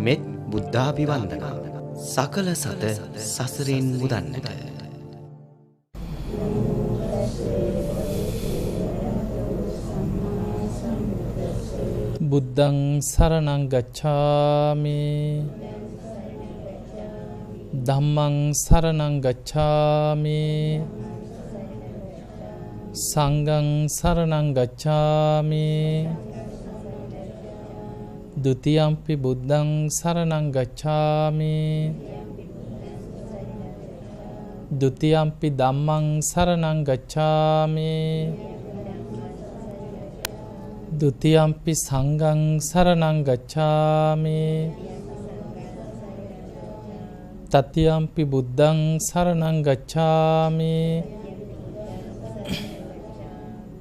මෙත් බුද්ධාභිවන්දනා සකල සත සසරින් මුදන්නට. බුද්ධං සරණං ගච්ඡාමි ධම්මං සරණං ගච්ඡාමි සංඝං සරණං ගච්ඡාමි ဒ ුතියම්පි බුද්ධං සරණං ගච්ඡාමි ဒ ුතියම්පි ධම්මං සරණං ගච්ඡාමි ဒ ුතියම්පි සංඝං සරණං ගච්ඡාමි තතියම්පි බුද්ධං සරණං ගච්ඡාමි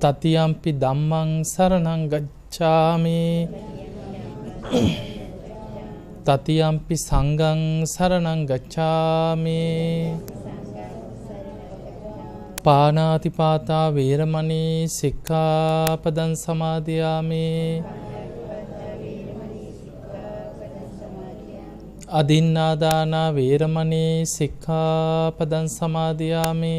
තතියම්පි ධම්මං සරණං ගච්ඡාමි තතියම්පි සංඝං සරණං ගච්ඡාමි පාණාතිපාතා වේරමණී සික්ඛාපදං සමාදියාමි අදින්නාදාන වේරමණී සික්ඛාපදං සමාදියාමි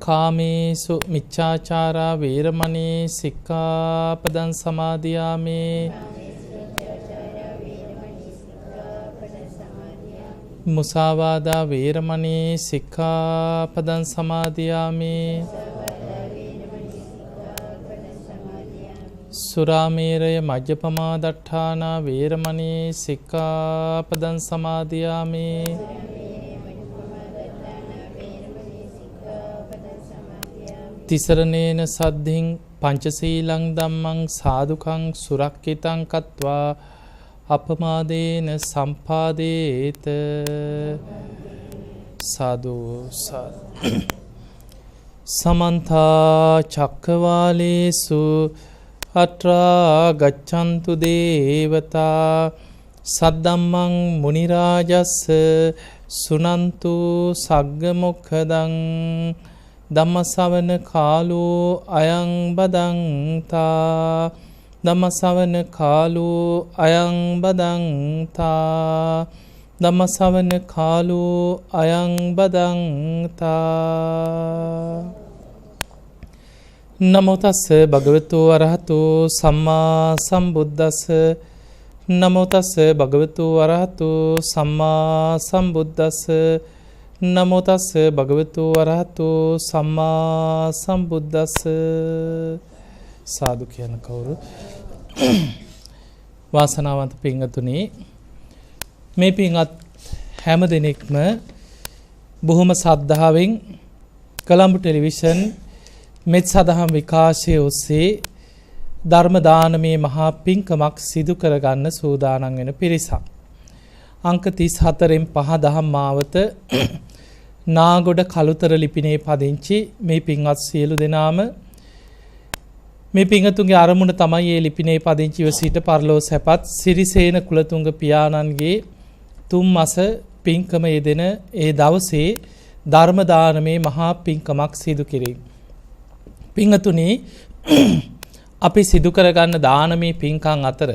කාමේසු මිච්ඡාචාරා වේරමණී සික්ඛාපදං සමාදියාමි මුසාවාදා වේරමණී සික්ඛාපදං සමාදියාමි සුරාමේරය මජ්ජපමා දට්ඨානා වේරමණී සික්ඛාපදං සමාදියාමි තිසරණේන සද්ධින් පංචශීලං ධම්මං සාදුකං සුරක්ඛිතං කତ୍වා අපමාදේන සම්පාදේත සාදු සමන්ත චක්කවාලේසු අත්‍රා ගච්ඡන්තු දේවතා සද්දම්මං මුනි රාජස්ස සුනන්තු සග්ග මොක්ඛදං ධම්මසවන කාලෝ අයං බදන්තා ධම්මසවන කාලෝ අයං බදන්තා ධම්මසවන කාලෝ අයං බදන්තා නමෝ තස්ස භගවතු අරහතු සම්මා සම්බුද්දස්ස නමෝ තස්ස භගවතු අරහතු සම්මා සම්බුද්දස්ස නමෝ තස්ස භගවතු අරහතු සම්මා සම්බුද්දස්ස සාදු කියන කවුරු වාසනාවන්ත පින්වතුනි මේ පින්වත් හැම දිනෙකම බොහොම ශ්‍රද්ධාවෙන් කොළඹ ටෙලිවිෂන් මෙත් සදහම් විකාශය ඔස්සේ ධර්ම දානමේ මහා පින්කමක් සිදු කරගන්න සූදානම් වෙන පිරිසක්. අංක 34න් 5 දහම් මාවත නාගොඩ කළුතර ලිපිනේ පදිංචි මේ පින්වත් සියලු දෙනාම මේ පින්තුන්ගේ අරමුණ තමයි මේ ලිපිනේ පදිංචිව සිට පරලෝ සැපත් සිරිසේන කුලතුංග පියාණන්ගේ 3 මාස පින්කම යෙදෙන ඒ දවසේ ධර්ම දානමේ මහා පින්කමක් සිදු කිරීම. පින්තුනි අපි සිදු කරගන්න දානමේ පින්කම් අතර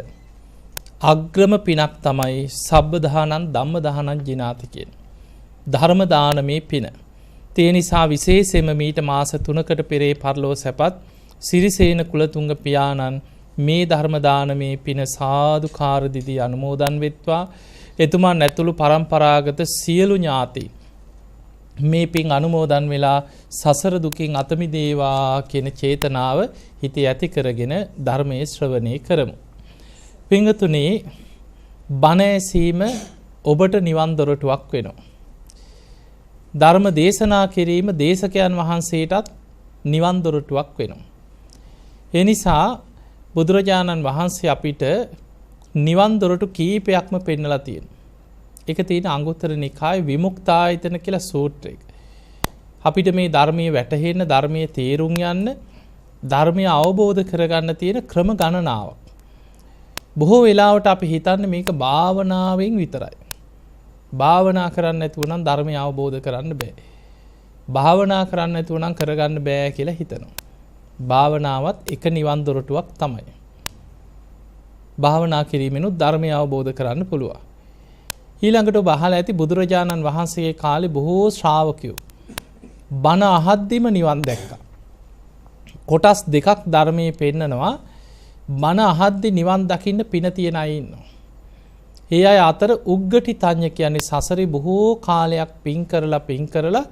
අග්‍රම පිනක් තමයි සබ්බ දානං ධම්ම දානං ජිනාති කියන ධර්ම දානමේ පින. ඒ නිසා විශේෂයෙන්ම මීට මාස 3කට පෙරේ පරලෝ සැපත් සිරිසේන කුලතුංග පියාණන් මේ ධර්ම දානමේ පින සාදුකාර දිදි අනුමෝදන් වෙත්වා. එතුමන් ඇතුළු පරම්පරාගත සියලු ඥාති මේ පින් අනුමෝදන් වෙලා සසර දුකින් අත මිදේවා කියන චේතනාව හිතේ ඇති කරගෙන ධර්මයේ ශ්‍රවණය කරමු. පින්වතුනි බණ ඇසීම ඔබට නිවන් දොරටුවක් වෙනවා. ධර්ම දේශනා කිරීම දේශකයන් වහන්සේටත් නිවන් දොරටුවක් වෙනවා. ඒ නිසා බුදුරජාණන් වහන්සේ අපිට නිවන් දොරටු කීපයක්ම පෙන්නලා තියෙනවා. ඒක තියෙන අංගුත්තර නිකායේ විමුක්තායතන කියලා සූත්‍රයක. අපිට මේ ධර්මයේ වැටහෙන්න ධර්මයේ තේරුම් යන්න ධර්මය අවබෝධ කරගන්න තියෙන ක්‍රම ගණනාවක්. බොහෝ වෙලාවට අපි හිතන්නේ මේක භාවනාවෙන් විතරයි. භාවනා කරන්න නැතුව නම් ධර්මය අවබෝධ කරන්න බෑ. භාවනා කරන්න නැතුව නම් කරගන්න බෑ කියලා හිතනවා. භාවනාවත් එක නිවන් දොරටුවක් තමයි. භාවනා කිරීමෙනුත් ධර්මය අවබෝධ කරන්න පුළුවන්. ඊළඟට ඔබ අහලා ඇති බුදුරජාණන් වහන්සේගේ කාලේ බොහෝ ශ්‍රාවකයෝ බණ අහද්දිම නිවන් දැක්කා. කොටස් දෙකක් ධර්මයේ පෙන්නනවා. බණ අහද්දි නිවන් දකින්න පින තියන අය ඉන්නවා. ඒ අය අතර උග්ගටි තඤ්ඤ කියන්නේ සසරේ බොහෝ කාලයක් පින් කරලා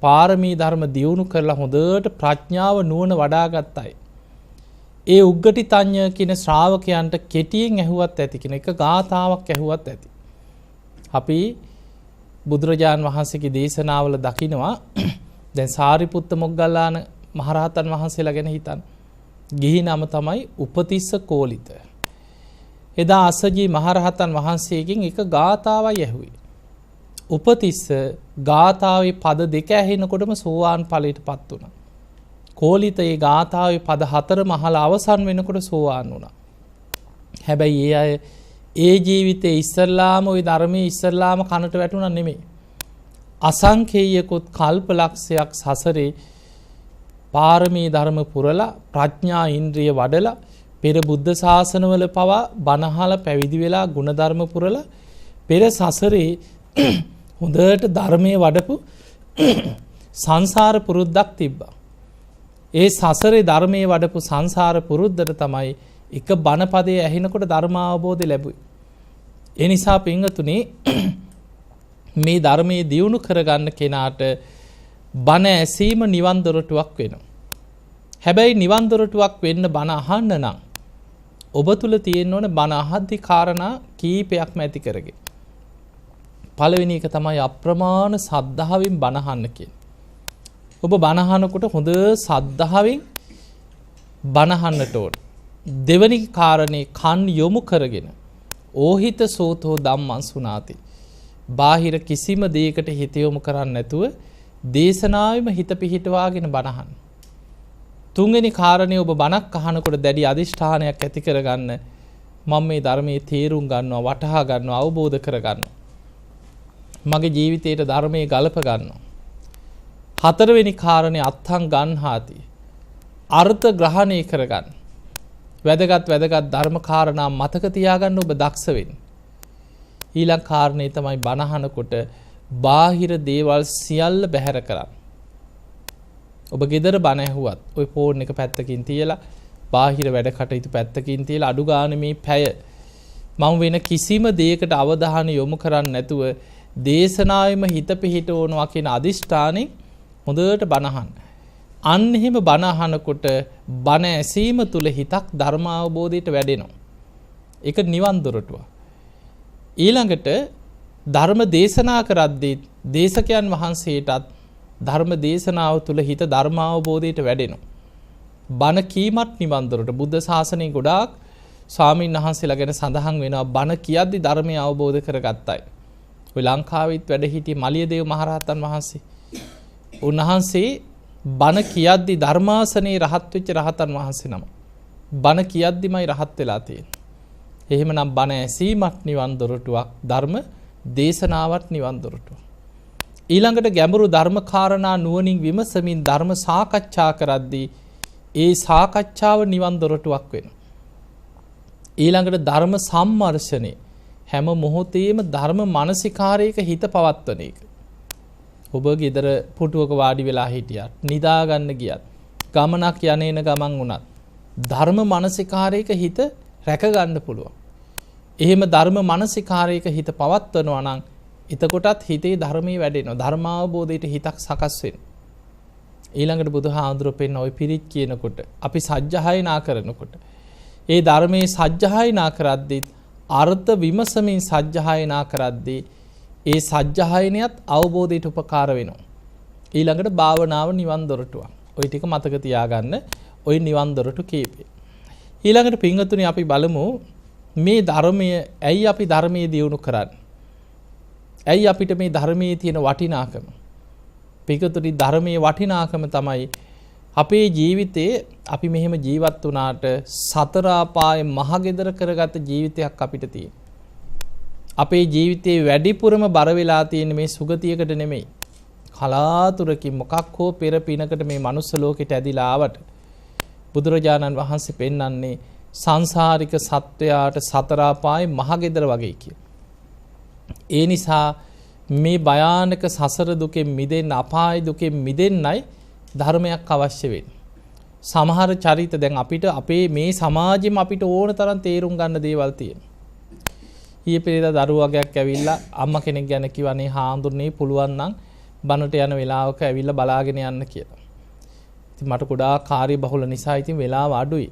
පාරමී ධර්ම දියුණු කරලා හොඳට ප්‍රඥාව නුවණ වඩාගත් අය. ඒ උග්ගටි තඤ්ඤ කියන ශ්‍රාවකයන්ට කෙටියෙන් ඇහුවත් ඇති කියන එක ගාථාවක් ඇහුවත් ඇති. අපි බුදුරජාන් වහන්සේගේ දේශනාවල දකිනවා දැන් සාරිපුත්ත මොග්ගල්ලාන මහරහතන් වහන්සේලා ගැන හිතන්න. ගිහි නම තමයි උපතිස්ස කෝලිත. එදා අස්සජී මහරහතන් වහන්සේගෙන් එක ගාථාවයි ඇහුවේ. උපතිස්ස ගාථාවේ පද දෙක ඇහෙනකොටම සෝවාන් ඵලයට පත් වුණා. කෝලිත ඒ ගාථාවේ පද හතරම අහලා අවසන් වෙනකොට සෝවාන් වුණා. හැබැයි ඒ අය ඒ ජීවිතේ ඉස්සල්ලාම ওই ධර්මයේ ඉස්සල්ලාම කනට වැටුණා නෙමෙයි. අසංඛේයකොත් කල්පලක්ෂයක් සසරේ පාරමී ධර්ම පුරලා ප්‍රඥා ඉන්ද්‍රිය වඩලා පෙර බුද්ධ ශාසනවල පවා බණහල පැවිදි වෙලා ගුණධර්ම පුරලා පෙර සසරේ හොඳට ධර්මයේ වඩපු සංසාර පුරුද්දක් තිබ්බා. ඒ සසරේ ධර්මයේ වඩපු සංසාර පුරුද්දට තමයි එක බණපදයේ ඇහෙනකොට ධර්ම අවබෝධය ලැබුවේ. ඒ නිසා පින්වතුනි මේ ධර්මයේ දියුණු කරගන්න කෙනාට බණ ඇසීම නිවන් දොරටුවක් වෙනවා. හැබැයි නිවන් දොරටුවක් වෙන්න බණ අහන්න නම් ඔබ තුල තියෙන්න ඕන බණ අහද්දි කාරණා කීපයක්ම ඇති කරගෙන. පළවෙනි එක තමයි අප්‍රමාණ සද්ධාවෙන් බණ අහන්න කියන්නේ. ඔබ බණ අහනකොට හොඳ සද්ධාවෙන් බණ අහන්නට ඕන. දෙවැනි කාරණේ කන් යොමු කරගෙන ඕහිත සෝතෝ ධම්මං සුනාති. බාහිර කිසිම දෙයකට හිත යොමු කරන්නේ නැතුව දේශනාවෙම හිත පිහිටවාගෙන බණ අහන්න. තුන්වෙනි කාරණේ ඔබ බණක් අහනකොට දැඩි අදිෂ්ඨානයක් ඇති කරගන්න. මම මේ ධර්මයේ තේරුම් ගන්නවා, වටහා ගන්නවා, අවබෝධ කරගන්නවා. මගේ ජීවිතයට ධර්මයේ ගලප ගන්නවා. හතරවෙනි කාරණේ අත්ථං ගන්හාති. අර්ථ ග්‍රහණය කරගන්න. වැදගත් ධර්ම කාරණා මතක තියාගන්න ඔබ දක්ෂ වෙන්න. ඊළඟ කාරණේ තමයි බණ අහනකොට බාහිර දේවල් සියල්ල බැහැර කරන්න. ඔබ ගෙදර බණ ඇහුවත් ওই ෆෝන් එක පැත්තකින් තියලා බාහිර වැඩ කටයුතු පැත්තකින් තියලා අඩු ගන්න මේ පැය මම වෙන කිසිම දෙයකට අවධානය යොමු කරන්නේ නැතුව දේශනාවෙම හිත පිහිටවනවා කියන අදිෂ්ඨානෙන් හොඳට බණ අහන්න. අන්න එහෙම බණ අහනකොට බණ ඇසීම තුල හිතක් ධර්ම අවබෝධයට වැඩෙනවා. ඒක නිවන් දොරටුව. ඊළඟට ධර්ම දේශනා කරද්දී දේශකයන් වහන්සේටත් ධර්ම දේශනාව තුළ හිත ධර්ම අවබෝධයට වැඩෙනවා. බණ කීමත් නිවන් දොරට. බුද්ධ ශාසනයේ ගොඩාක් ස්වාමීන් වහන්සේලා ගැන සඳහන් වෙනවා බණ කියද්දි ධර්මය අවබෝධ කරගත්තයි. ඔය ලංකාවෙත් වැඩ සිටි මලියදේව මහරහතන් වහන්සේ. උන්වහන්සේ බණ කියද්දි ධර්මාසනේ රහත් වෙච්ච රහතන් වහන්සේ නම. බණ කියද්දිමයි රහත් වෙලා තියෙන්නේ. එහෙමනම් බණ ඇසීමත් නිවන් දොරටුවක්, ධර්ම දේශනාවත් නිවන් දොරටුවක්. ඊළඟට ගැඹුරු ධර්ම කාරණා නුවණින් විමසමින් ධර්ම සාකච්ඡා කරද්දී ඒ සාකච්ඡාව නිවන් දොරටුවක් වෙනවා. ඊළඟට ධර්ම සම්මර්ෂණේ හැම මොහොතේම ධර්ම මානසිකාරයක හිත පවත්වන එක. ඔබ ගෙදර පුටුවක වාඩි වෙලා හිටියත්, නිදා ගන්න ගියත්, ගමනක් යන්නේන ගමන් වුණත් ධර්ම මානසිකාරයක හිත රැක ගන්න පුළුවන්. එහෙම ධර්ම මානසිකාරයක හිත පවත්වනවා නම් එතකොටත් හිතේ ධර්මයේ වැඩෙනවා. ධර්මාවබෝධයට හිතක් සකස් වෙනවා. ඊළඟට බුදුහාඳුරෝ පෙන්න ওই පිරිත් කියනකොට අපි සජ්ජහායනා කරනකොට ඒ ධර්මයේ සජ්ජහායනා කරද්දී අර්ථ විමසමින් සජ්ජහායනා කරද්දී ඒ සජ්ජහායනයත් අවබෝධයට උපකාර වෙනවා. ඊළඟට භාවනාව නිවන් දොරටුවක්. ওই ටික මතක තියාගන්න. ওই නිවන් දොරටු කීපේ. ඊළඟට පින්වතුනි අපි බලමු මේ ධර්මය ඇයි අපි ධර්මයේ දියුණු කරන්නේ? ඇයි අපිට මේ ධර්මයේ තියෙන වටිනාකම? පිටුතුනි ධර්මයේ වටිනාකම තමයි අපේ ජීවිතේ අපි මෙහෙම ජීවත් වුණාට සතර අපායේ මහගෙදර කරගත ජීවිතයක් අපිට තියෙනවා. අපේ ජීවිතේ වැඩිපුරම බර වෙලා තියෙන මේ සුගතියකට නෙමෙයි. කලාතුරකින් මොකක් හෝ පෙර පිනකට මේ මනුස්ස ලෝකෙට ඇදිලා ආවට බුදුරජාණන් වහන්සේ පෙන්වන්නේ සංසාරික සත්වයාට සතර අපායේ මහගෙදර වගේ කිය. ඒ නිසා මේ භයානක සසර දුකෙන් මිදෙන්න අපාය දුකෙන් මිදෙන්නයි ධර්මයක් අවශ්‍ය වෙන්නේ. සමහර චරිත දැන් අපිට අපේ මේ සමාජෙම අපිට ඕන තරම් තේරුම් ගන්න දේවල් තියෙනවා. ඊයේ පෙරේදා දරුවෝ වගේක් ඇවිල්ලා අම්මා කෙනෙක් ගැන කිව්වනේ හාඳුන්නේ පුළුවන් නම් බනට යන වෙලාවක ඇවිල්ලා බලාගෙන යන්න කියලා. ඉතින් මට ගොඩාක් කාර්ය බහුල නිසා ඉතින් වෙලාව අඩුයි.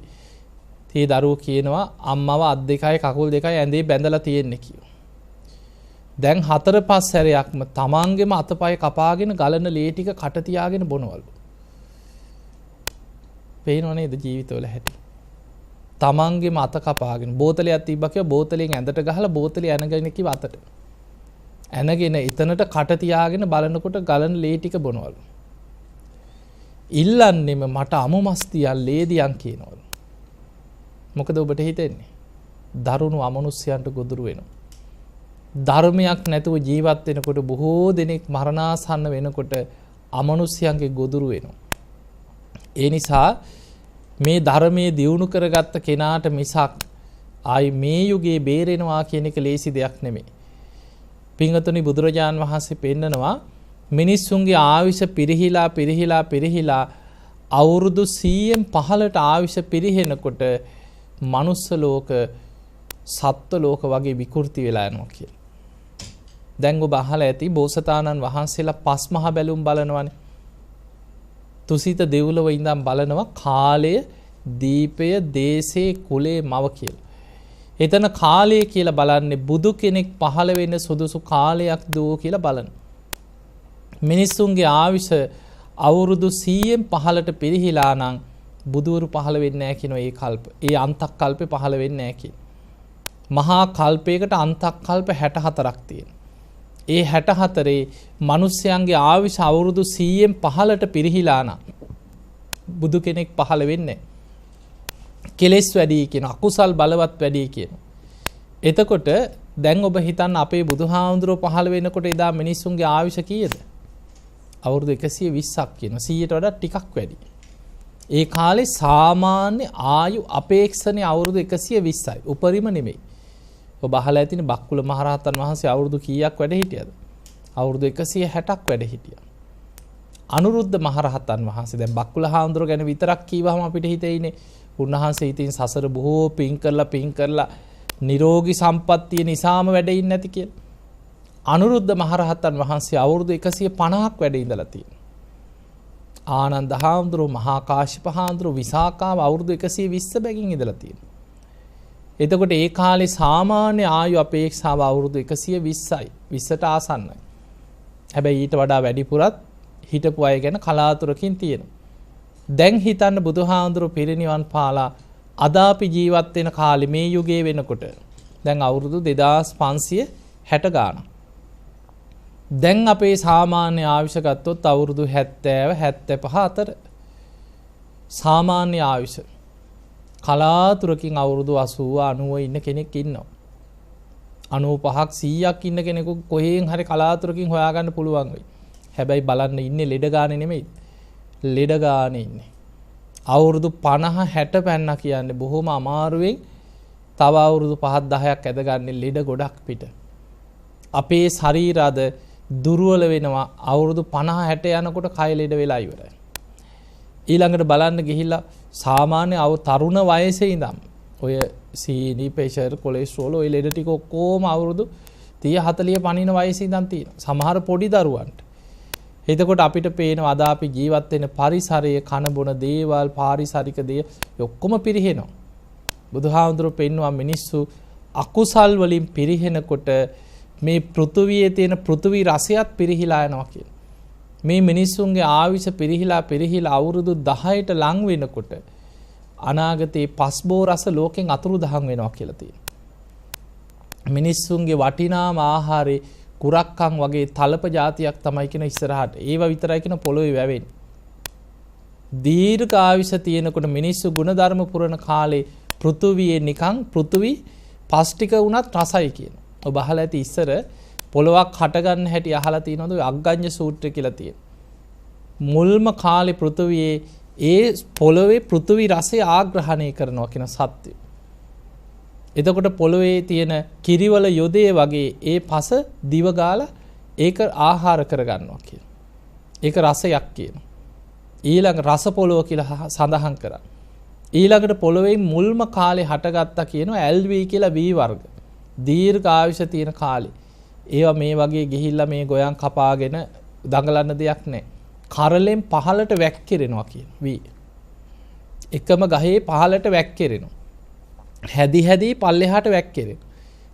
ඒ දරුවෝ කියනවා අම්මව අත් දෙකයි කකුල් දෙකයි ඇඳේ බැඳලා තියෙන්නේ කියලා. දැන් 4-5 සැරයක්ම තමන්ගේම අතපය කපාගෙන ගලන ලේ ටික කට තියාගෙන බොනවලු. පේනව නේද ජීවිතවල හැටි? තමන්ගේම අත කපාගෙන බෝතලයක් තිබ්බා කියලා බෝතලෙන් ඇඳට ගහලා බෝතලේ ඇනගෙන කිව්ව අතට. ඇනගෙන එතනට කට තියාගෙන බලනකොට ගලන ලේ ටික බොනවලු. ඉල්ලන්නෙම මට අමු මස් තියන් ලේ දියන් කියනවලු. මොකද ඔබට හිතෙන්නේ? දරුණු අමනුෂ්‍යයන්ට ගොදුරු වෙනවා. ධර්මයක් නැතුව ජීවත් වෙනකොට බොහෝ දෙනෙක් මරණාසන්න වෙනකොට අමනුෂ්‍යයන්ගේ ගොදුරු වෙනවා. ඒ නිසා මේ ධර්මයේ දියුණු කරගත්ත කෙනාට මිසක් ආයි මේ යුගයේ බේරෙනවා කියන එක ලේසි දෙයක් නෙමෙයි. පින්වතුනි බුදුරජාන් වහන්සේ පෙන්නනවා මිනිස්සුන්ගේ ආයුෂ පිරිහිලා අවුරුදු 100න් 15ට ආයුෂ පිරිහෙනකොට මනුස්ස ලෝක සත්ත්ව ලෝක වගේ විකෘති වෙලා යනවා කියලා. දැන් ඔබ අහලා ඇති බෝසතාණන් වහන්සේලා පස් මහ බැලුම් බලනවනේ. තුසිත දෙව්ලොව ඉඳන් බලනවා කාලය, දීපය, දේශේ, කුලේ, මව කියලා. එතන කාලය කියලා බලන්නේ බුදු කෙනෙක් පහළ වෙන්න සුදුසු කාලයක් දෝ කියලා බලන. මිනිස්සුන්ගේ ආයුෂ අවුරුදු 100න් 15ට පිරිහිලා නම් බුදුවරු පහළ වෙන්නේ නැහැ කියන ඒ කල්ප. ඒ අන්තක් කල්පේ පහළ වෙන්නේ නැහැ කියන. මහා කල්පයකට අන්තක් කල්ප 64ක් තියෙනවා. ඒ 64 මිනිස්යන්ගේ ආයුෂ අවුරුදු 100න් 15ට පිරිහිලා නම් බුදු කෙනෙක් පහළ වෙන්නේ නැහැ. කෙලෙස් වැඩි කියන අකුසල් බලවත් වැඩි කියන. එතකොට දැන් ඔබ හිතන්න අපේ බුදුහාමුදුරුවෝ පහළ වෙනකොට එදා මිනිස්සුන්ගේ ආයුෂ කීයද? අවුරුදු 120ක් කියන 100ට වඩා ටිකක් වැඩි. ඒ කාලේ සාමාන්‍ය ආයු අපේක්ෂණීය අවුරුදු 120යි. උපරිම නෙමෙයි. ඔබ අහලා ඇතිනේ බක්කුල මහරහතන් වහන්සේ අවුරුදු කීයක් වැඩ හිටියද? අවුරුදු 160ක් වැඩ හිටියා. අනුරුද්ධ මහරහතන් වහන්සේ දැන් බක්කුල හාමුදුරුවෝ ගැන විතරක් කීවහම අපිට හිතෙන්නේ උන්වහන්සේ ඉතින් සසර බොහෝ පින් කරලා නිරෝගී සම්පත්තිය නිසාම වැඩ ඉන්නේ නැති කියලා. අනුරුද්ධ මහරහතන් වහන්සේ අවුරුදු 150ක් වැඩ ඉඳලා තියෙනවා. ආනන්ද හාමුදුරුවෝ, මහා කාශ්‍යප හාමුදුරුවෝ, විසාකාව අවුරුදු 120 බැගින් ඉඳලා තියෙනවා. එතකොට ඒ කාලේ සාමාන්‍ය ආයු අපේක්ෂාව අවුරුදු 120යි. 20ට ආසන්නයි. හැබැයි ඊට වඩා වැඩිපුරත් හිටපු අය ගැන කලාතුරකින් තියෙනවා. දැන් හිතන්න බුදුහාමුදුරුවෝ පිරිනිවන් පාලා අද අපි ජීවත් වෙන කාලේ මේ යුගයේ වෙනකොට දැන් අවුරුදු 2560 ගානක්. දැන් අපේ සාමාන්‍ය ආයුෂ ගත්තොත් අවුරුදු 70 75 අතර සාමාන්‍ය ආයුෂ. කලාතුරකින් අවුරුදු 80 90 ඉන්න කෙනෙක් ඉන්නවා. 95ක් 100ක් ඉන්න කෙනෙකු කොහෙන් හරි කලාතුරකින් හොයාගන්න පුළුවන් වෙයි. හැබැයි බලන්න ඉන්නේ ලෙඩ ගානේ නෙමෙයි. ලෙඩ ගානේ ඉන්නේ. අවුරුදු 50 60 පැන්න කියන්නේ බොහොම අමාරුවෙන් තව අවුරුදු 5 10ක් ඇදගන්නේ ලෙඩ ගොඩක් පිට. අපේ ශරීර අද දුර්වල වෙනවා අවුරුදු 50 60 යනකොට කය ලෙඩ වෙලා ඉවරයි. ඊළඟට බලන්න ගිහිල්ලා සාමාන්‍ය තරුණ වයසේ ඉඳන් ඔය සීනි, ප්‍රෙෂර්, කොලෙස්ටරෝල් ඔය ලෙඩ ටික ඔක්කොම අවුරුදු 30 40 පණින වයසේ ඉඳන් තියෙනවා. සමහර පොඩි දරුවන්ට. එතකොට අපිට පේනවා අද අපි ජීවත් වෙන පරිසරයේ කන බොන දේවල්, පාරිසරික දේ ඔක්කොම පිරිහෙනවා. බුදුහාමුදුරුවෝ පෙන්වුවා මිනිස්සු අකුසල් වලින් පිරිහෙනකොට මේ පෘථුවියේ තියෙන පෘථුවි රසයත් පිරිහිලා යනවා කියලා. මේ මිනිස්සුන්ගේ ආයුෂ පිරිහිලා අවුරුදු 10ට ලං වෙනකොට අනාගතේ පස්බෝ රස ලෝකෙන් අතුරුදහන් වෙනවා කියලා තියෙනවා. මිනිස්සුන්ගේ වටිනාම ආහාරේ කුරක්කන් වගේ තලප జాතියක් තමයි කියන ඉස්සරහට. ඒව විතරයි කියන පොළොවේ වැවෙන්නේ. දීර්ඝ ආයුෂ තියෙනකොට මිනිස්සු ගුණධර්ම පුරන කාලේ පෘථුවියේ නිකන් පෘථුවි පස් ටික වුණත් රසයි කියන. ඔබ අහලා ඇති ඉස්සර පොළොවක් හටගන්න හැටි අහලා තියෙනවද? අග්ගඤ්ඤ සූත්‍රය කියලා තියෙනවා. මුල්ම කාලේ පෘථුවියේ ඒ පොළොවේ පෘථුවි රසය ආග්‍රහණය කරනවා කියන සත්‍ය. එතකොට පොළොවේ තියෙන කිරිවල යොදේ වගේ ඒ පස දිව ගාලා ඒක ආහාර කරගන්නවා කියන. ඒක රසයක් කියනවා. ඊළඟ රස පොළොව කියලා සඳහන් කරා. ඊළඟට පොළොවේ මුල්ම කාලේ හටගත්තා කියනවා ඇල්වී කියලා වී වර්ග. දීර්ඝ ආයුෂ තියෙන කාලේ. ඒවා මේ වගේ ගිහිල්ලා මේ ගොයන් කපාගෙන දඟලන්න දෙයක් නැහැ. කරලෙන් පහළට වැක්කිරෙනවා කියන වී. එකම ගහේ පහළට වැක්කිරෙනවා. හැදි හැදි පල්ලෙහාට වැක්කිරෙනවා.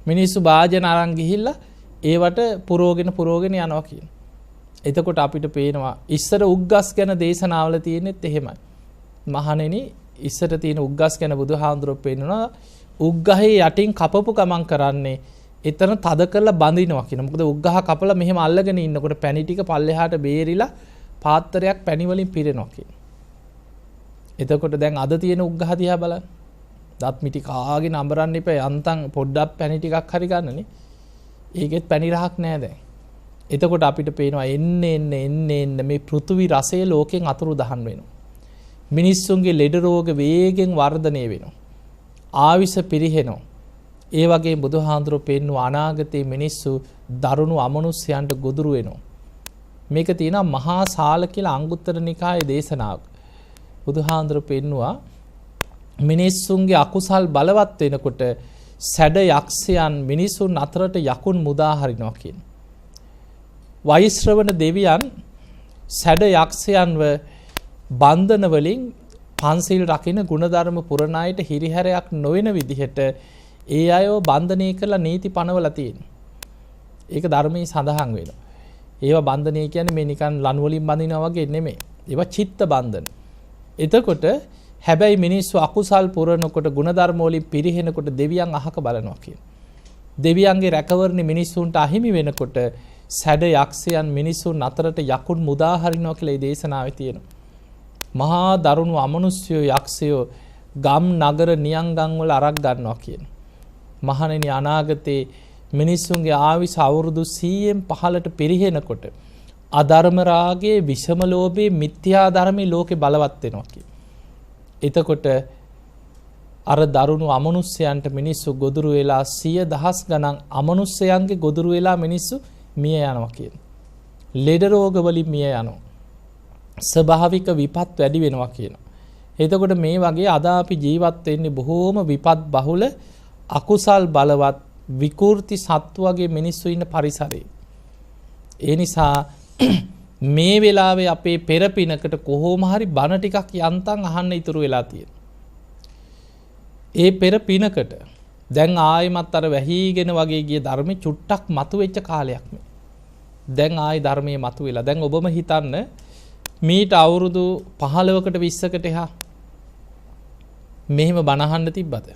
මිනිස්සු වාජන අරන් ගිහිල්ලා ඒවට පුරෝගෙන යනවා කියන. එතකොට අපිට පේනවා ඉස්සර උග්ගස් ගැන දේශනාවල තියෙනෙත් එහෙමයි. මහණෙනි ඉස්සර තියෙන උග්ගස් ගැන බුදුහාඳුරෝ පෙන්නනවා උග්ගහේ යටින් කපපු ගමන් කරන්නේ එතන තද කරලා බඳිනවා කියන. මොකද උග්ගහ කපලා මෙහෙම අල්ලගෙන ඉන්නකොට පැණි ටික පල්ලෙහාට බේරිලා පාත්‍රයක් පැණි වලින් පිරෙනවා කියන. එතකොට දැන් අද තියෙන උග්ගහ දිහා බලන්න. දත් මිටි කාගෙන අඹරන්න එපා. යන්තම් පොඩ්ඩක් පැණි ටිකක් හරි ගන්නනේ. ඒකෙත් පැණි රහක් නෑ දැන්. එතකොට අපිට පේනවා එන්න මේ පෘථිවි රසය ලෝකෙන් අතුරුදහන් වෙනවා. මිනිස්සුන්ගේ ලෙඩ රෝග වේගෙන් වර්ධනය වෙනවා. ආවිස පිරිහෙනවා. ඒ වගේ බුදුහාඳුරෝ පෙන්වු අනාගතයේ මිනිස්සු දරුණු අමනුෂ්‍යයන්ට ගොදුරු වෙනවා. මේක තියෙනවා මහා සාල කියලා අංගුත්තර නිකායේ දේශනාවක්. බුදුහාඳුරෝ පෙන්නවා මිනිස්සුන්ගේ අකුසල් බලවත් වෙනකොට සැඩ යක්ෂයන් මිනිසුන් අතරට යකුන් මුදා හරිනවා කියන. වෛශ්‍රවණ දෙවියන් සැඩ යක්ෂයන්ව බන්ධන වලින් පන්සිල් රකින්න ගුණධර්ම පුරණ අයට හිරිහැරයක් නොවන විදිහට ඒ අයව බන්ධනය කරලා නීති පනවලා තියෙනවා. ඒක ධර්මයේ සඳහන් වෙනවා. ඒවා බන්ධනය කියන්නේ මේ නිකන් ලණු වලින් බඳිනවා වගේ නෙමෙයි. ඒවා චිත්ත බන්ධන. එතකොට හැබැයි මිනිස්සු අකුසල් පුරනකොට ගුණධර්ම වලින් පිරිහෙනකොට දෙවියන් අහක බලනවා කියන. දෙවියන්ගේ රැකවරණ මිනිස්සුන්ට අහිමි වෙනකොට සැඩ යක්ෂයන් මිනිසුන් අතරට යකුන් මුදා හරිනවා කියලා මේ දේශනාවේ තියෙනවා. මහා දරුණු අමනුෂ්‍යයෝ යක්ෂයෝ ගම් නගර නියංගම් වල අරක් ගන්නවා කියන. මහණෙනි අනාගතේ මිනිස්සුන්ගේ ආයුෂ අවුරුදු 100න් 15ට පිරිහෙනකොට අධර්ම රාගයේ විෂම ලෝභයේ මිත්‍යා ධර්මයේ ලෝකේ බලවත් වෙනවා කියන. එතකොට අර දරුණු අමනුෂ්‍යයන්ට මිනිස්සු ගොදුරු වෙලා 100,000 ගණන් අමනුෂ්‍යයන්ගේ ගොදුරු වෙලා මිනිස්සු මිය යනවා කියන. ලෙඩ රෝග වලින් මිය යනවා. ස්වභාවික විපත් වැඩි වෙනවා කියන. එතකොට මේ වගේ අද අපි ජීවත් වෙන්නේ බොහෝම විපත් බහුල අකුසල් බලවත් විකෘති සත්වගේ මිනිස්සු ඉන්න පරිසරේ. ඒ නිසා මේ වෙලාවේ අපේ පෙරපිනකට කොහොම හරි බණ ටිකක් යන්තම් අහන්න ඉතුරු වෙලා තියෙනවා. ඒ පෙරපිනකට දැන් ආයෙමත් අර වැහිගෙන වගේ ගිය ධර්මෙ චුට්ටක් මතුවෙච්ච කාලයක් මේ. දැන් ආයෙ ධර්මයේ මතුවෙලා. දැන් ඔබම හිතන්න මීට අවුරුදු 15කට 20කට එහා මෙහෙම බණ අහන්න තිබ්බද?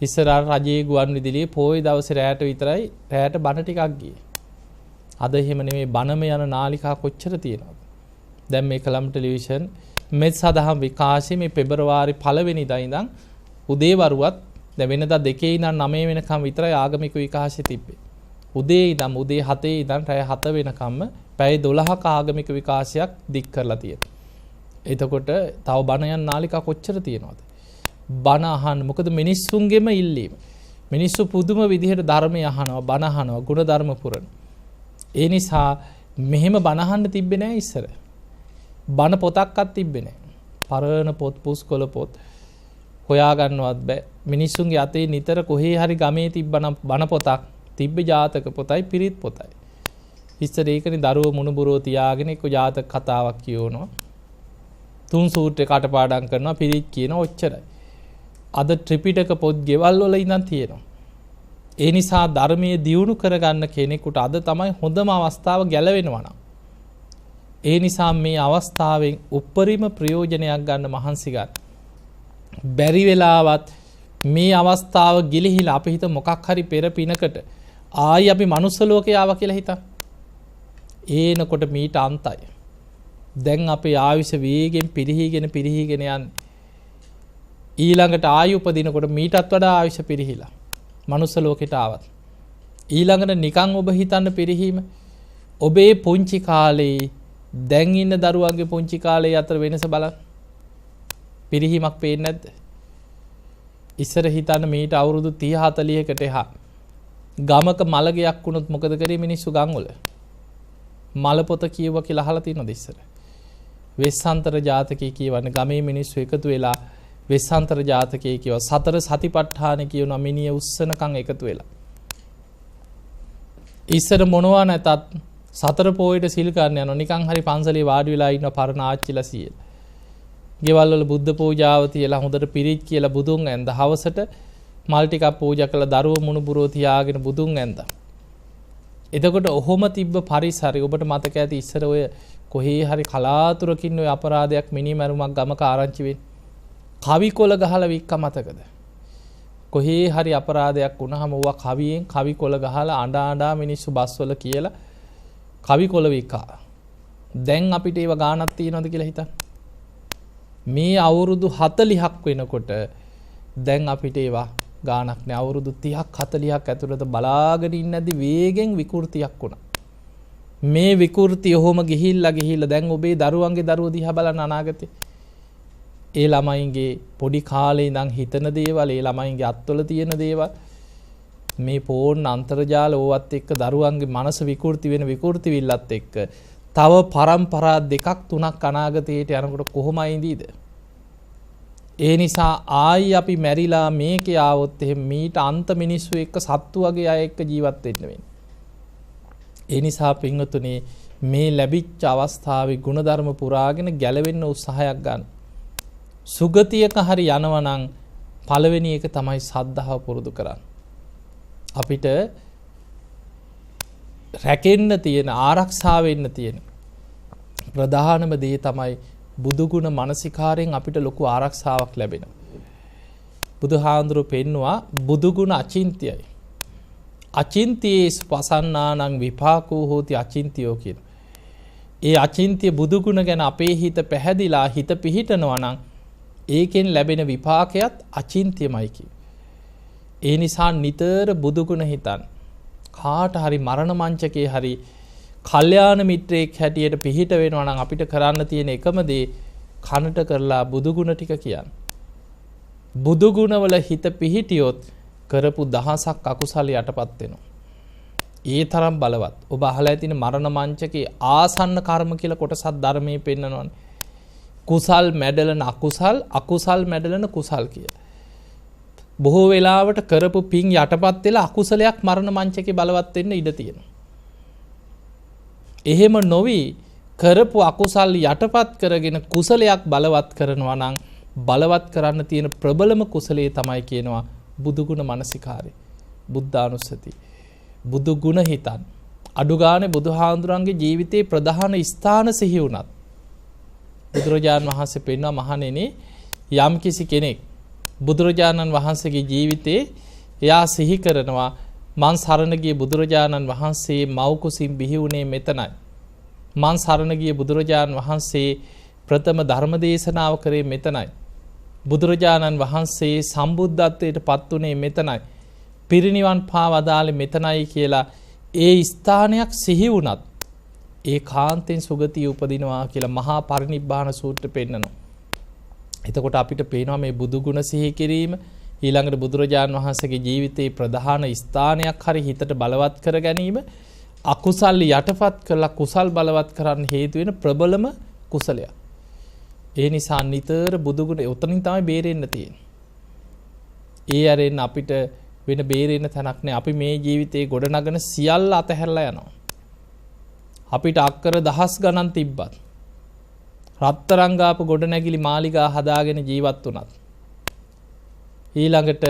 ඉස්සර රජයේ ගුවන් විදුලියේ පොයි දවසේ රැයට විතරයි රැයට බණ ටිකක් ගියේ. අද එහෙම නෙමෙයි බණම යන නාලිකා කොච්චර තියෙනවද? දැන් මේ කොළඹ ටෙලිවිෂන් මෙත් සදහම් විකාශයේ මේ පෙබරවාරි 1 වෙනිදා ඉඳන් උදේ වරුවත් දැන් වෙනදා 2 ඉඳන් 9 වෙනකම් විතරයි ආගමික විකාශය තිබ්බේ. උදේ 7 ඉඳන් රැය 7 වෙනකම්ම පැය 12ක ආගමික විකාශයක් දික් කරලා තියෙනවා. එතකොට තව බණ යන නාලිකා කොච්චර තියෙනවද? බණ අහන්න. මොකද මිනිස්සුන්ගෙම ඉල්ලීම. මිනිස්සු පුදුම විදිහට ධර්මය අහනවා, බණ අහනවා, ගුණ ධර්ම පුරන. ඒ නිසා මෙහෙම බණ අහන්න තිබ්බේ නෑ ඉස්සර. බණ පොතක්වත් තිබ්බේ නෑ. පරණ පොත්, පුස්කොළ පොත් හොයා ගන්නවත් බෑ. මිනිස්සුන්ගේ අතේ නිතර කොහේ හරි ගමේ තිබ්බනම් බණ පොතක් තිබ්බේ ජාතක පොතයි, පිරිත් පොතයි. ඉස්සර ඒකනේ දරුවෝ මුණුබුරෝ තියාගෙන එක්ක ජාතක කතාවක් කියවනවා. තුන් සූත්‍රේ කටපාඩම් කරනවා, පිරිත් කියනවා, ඔච්චරයි. අද ත්‍රිපිටක පොත් ගෙවල් වල ඉඳන් තියෙනවා. ඒ නිසා ධර්මයේ දියුණු කරගන්න කෙනෙකුට අද තමයි හොඳම අවස්ථාව ගැලවෙනවා නම්. ඒ නිසා මේ අවස්ථාවෙන් උපරිම ප්‍රයෝජනයක් ගන්න මහන්සි ගන්න. බැරි වෙලාවත් මේ අවස්ථාව ගිලිහිලා අපි හිත මොකක් හරි පෙර පිනකට ආයි අපි මනුස්ස ලෝකේ ආවා කියලා හිතන්න. ඒනකොට මීට අන්තයි. දැන් අපේ ආයුෂ වේගෙන් පිරිහීගෙන යන්නේ. ඊළඟට ආයු උපදිනකොට මීටත් වඩා ආයුෂ පිරිහිලා මනුස්ස ලෝකෙට ආවත්. ඊළඟට නිකන් ඔබ හිතන්න පිරිහීම ඔබේ පුංචි කාලේ දැන් ඉන්න දරුවන්ගේ පුංචි කාලේ අතර වෙනස බලන්න. පිරිහීමක් පේන්නේ නැද්ද? ඉස්සර හිතන්න මීට අවුරුදු 30-40කට එහා ගමක මලගයක් වුණොත් මොකද කරේ මිනිස්සු ගම්වල? මල පොත කියුවා කියලා අහලා තියෙනවද ඉස්සර? වෙස්සන්තර ජාතකයේ කියවන්නේ ගමේ මිනිස්සු එකතු වෙලා වෙස්සන්තර ජාතකයේ කියව සතර සතිපට්ඨාන කියනවා මිනිය උස්සනකම් එකතු වෙලා. ඉස්සර මොනවා නැතත් සතර පොයට සිල් ගන්න යනවා නිකන් හරි පන්සලේ වාඩි වෙලා ඉන්න පරණ ආච්චිලා සීයල. ගෙවල් වල බුද්ධ පූජාව තියලා හොඳට පිරිත් කියලා බුදුන් ඇඳ හවසට මල් ටිකක් පූජා කළා දරුවෝ මුණුබුරෝ තියාගෙන බුදුන් ඇඳ. එතකොට ඔහොම තිබ්බ පරිසරය ඔබට මතක ඇති ඉස්සර ඔය කොහේ හරි කලාතුරකින් ඔය අපරාධයක් මිනිමැරුමක් ගමක ආරංචි වෙන්නේ. කවි කොළ ගහලා වික්ක මතකද? කොහේ හරි අපරාධයක් වුණාම ඕවා කවියෙන් කවි කොළ ගහලා අඬා මිනිස්සු බස්වල කියලා කවි කොළ වික්කා. දැන් අපිට ඒව ගානක් තියනවද කියලා හිතන්න. මේ අවුරුදු 40ක් වෙනකොට දැන් අපිට ඒවා ගානක් නෑ. අවුරුදු 30ක් 40ක් ඇතුළත බලාගෙන ඉන්නදී වේගෙන් විකෘතියක් වුණා. මේ විකෘතිය ඔහොම ගිහිල්ලා දැන් ඔබේ දරුවන්ගේ දරුවෝ දිහා බලන අනාගතේ ඒ ළමයින්ගේ පොඩි කාලේ ඉඳන් හිතන දේවල් ඒ ළමයින්ගේ අත්වල තියෙන දේවල් මේ ෆෝන් අන්තර්ජාල ඕවත් එක්ක දරුවන්ගේ මනස විකෘති වෙන විකෘති විල්ලත් එක්ක තව පරම්පරා දෙකක් තුනක් අනාගතයට යනකොට කොහොමයි ඉඳීද? ඒ නිසා ආයි අපි මැරිලා මේකේ ආවොත් එහෙම මීට අන්ත මිනිස්සු එක්ක සත්තු වගේ අය එක්ක ජීවත් වෙන්න වෙන්නේ. ඒ නිසා පින්වතුනි මේ ලැබිච්ච අවස්ථාවේ ಗುಣධර්ම පුරාගෙන ගැලවෙන්න උත්සාහයක් ගන්න. සුගතියක හරි යනවා නම් පළවෙනි එක තමයි සද්ධාව පුරුදු කරන්න. අපිට රැකෙන්න තියෙන ආරක්ෂා වෙන්න තියෙන ප්‍රධානම දේ තමයි බුදුගුණ මානසිකාරයෙන් අපිට ලොකු ආරක්ෂාවක් ලැබෙනවා. බුදුහාඳුරු පෙන්නවා බුදුගුණ අචින්තියයි. අචින්තියේ පසන්නානං විපාකෝ හෝති අචින්තියෝ කියන. ඒ අචින්තිය බුදුගුණ ගැන අපේ හිත පැහැදිලා හිත පිහිටනවා නම් ඒකෙන් ලැබෙන විපාකයක් අචින්තියමයි කිය. ඒ නිසා නිතර බුදුගුණ හිතන් කාට හරි මරණ මංචකේ හරි කල්යාණ මිත්‍රයෙක් හැටියට පිහිට වෙනවා නම් අපිට කරන්න තියෙන එකම දේ කනට කරලා බුදුගුණ ටික කියන්න. බුදුගුණවල හිත පිහිටියොත් කරපු දහසක් අකුසල යටපත් වෙනවා. ඒ තරම් බලවත්. ඔබ අහලා ඇතින මරණ මංචකේ ආසන්න කර්ම කියලා කොටසක් ධර්මයේ පෙන්නනවනේ. කුසල් මැඩලන අකුසල් අකුසල් මැඩලන කුසල් කිය. බොහෝ වෙලාවට කරපු පින් යටපත් වෙලා අකුසලයක් මරණ මංචකේ බලවත් වෙන්න ඉඩ තියෙනවා. එහෙම නොවි කරපු අකුසල් යටපත් කරගෙන කුසලයක් බලවත් කරනවා නම් බලවත් කරන්න තියෙන ප්‍රබලම කුසලයේ තමයි කියනවා බුදුගුණ මානසිකාරය. බුද්ධානුස්සති. බුදුගුණ හිතන්. අඩු ගානේ බුදුහාඳුරන්ගේ ජීවිතේ ප්‍රධාන ස්ථාන සිහි වුණත් බුදුරජාණන් වහන්සේ පෙන්වනවා මහණෙනි යම් කිසි කෙනෙක් බුදුරජාණන් වහන්සේගේ ජීවිතේ එයා සිහි කරනවා මං සරණ ගිය බුදුරජාණන් වහන්සේ මව් කුසින් බිහි වුණේ මෙතනයි. මං සරණ ගිය බුදුරජාණන් වහන්සේ ප්‍රථම ධර්ම දේශනාව කරේ මෙතනයි. බුදුරජාණන් වහන්සේ සම්බුද්ධත්වයට පත් වුණේ මෙතනයි. පිරිනිවන් පා වදාළේ මෙතනයි කියලා ඒ ස්ථානයක් සිහි වුණත් ඒ කාන්තෙන් සුගතිය උපදිනවා කියලා මහා පරිනිබ්බාන සූත්‍රය පෙන්නනවා. එතකොට අපිට පේනවා මේ බුදුගුණ සිහි කිරීම ඊළඟට බුදුරජාණන් වහන්සේගේ ජීවිතයේ ප්‍රධාන ස්ථානයක් හරි හිතට බලවත් කර ගැනීම අකුසල් යටපත් කරලා කුසල් බලවත් කරන්න හේතු වෙන ප්‍රබලම කුසලයක්. ඒ නිසා නිතර බුදුගුණ උතනින් තමයි බේරෙන්න තියෙන්නේ. ඒ අරෙන් අපිට වෙන බේරෙන්න තැනක් නෑ. අපි මේ ජීවිතේ ගොඩනගන සියල්ල අතහැරලා යනවා. අපිට අක්කර දහස් ගණන් තිබ්බත් රත්තරන් ගාපු ගොඩනැගිලි මාලිගා හදාගෙන ජීවත් වුණත් ඊළඟට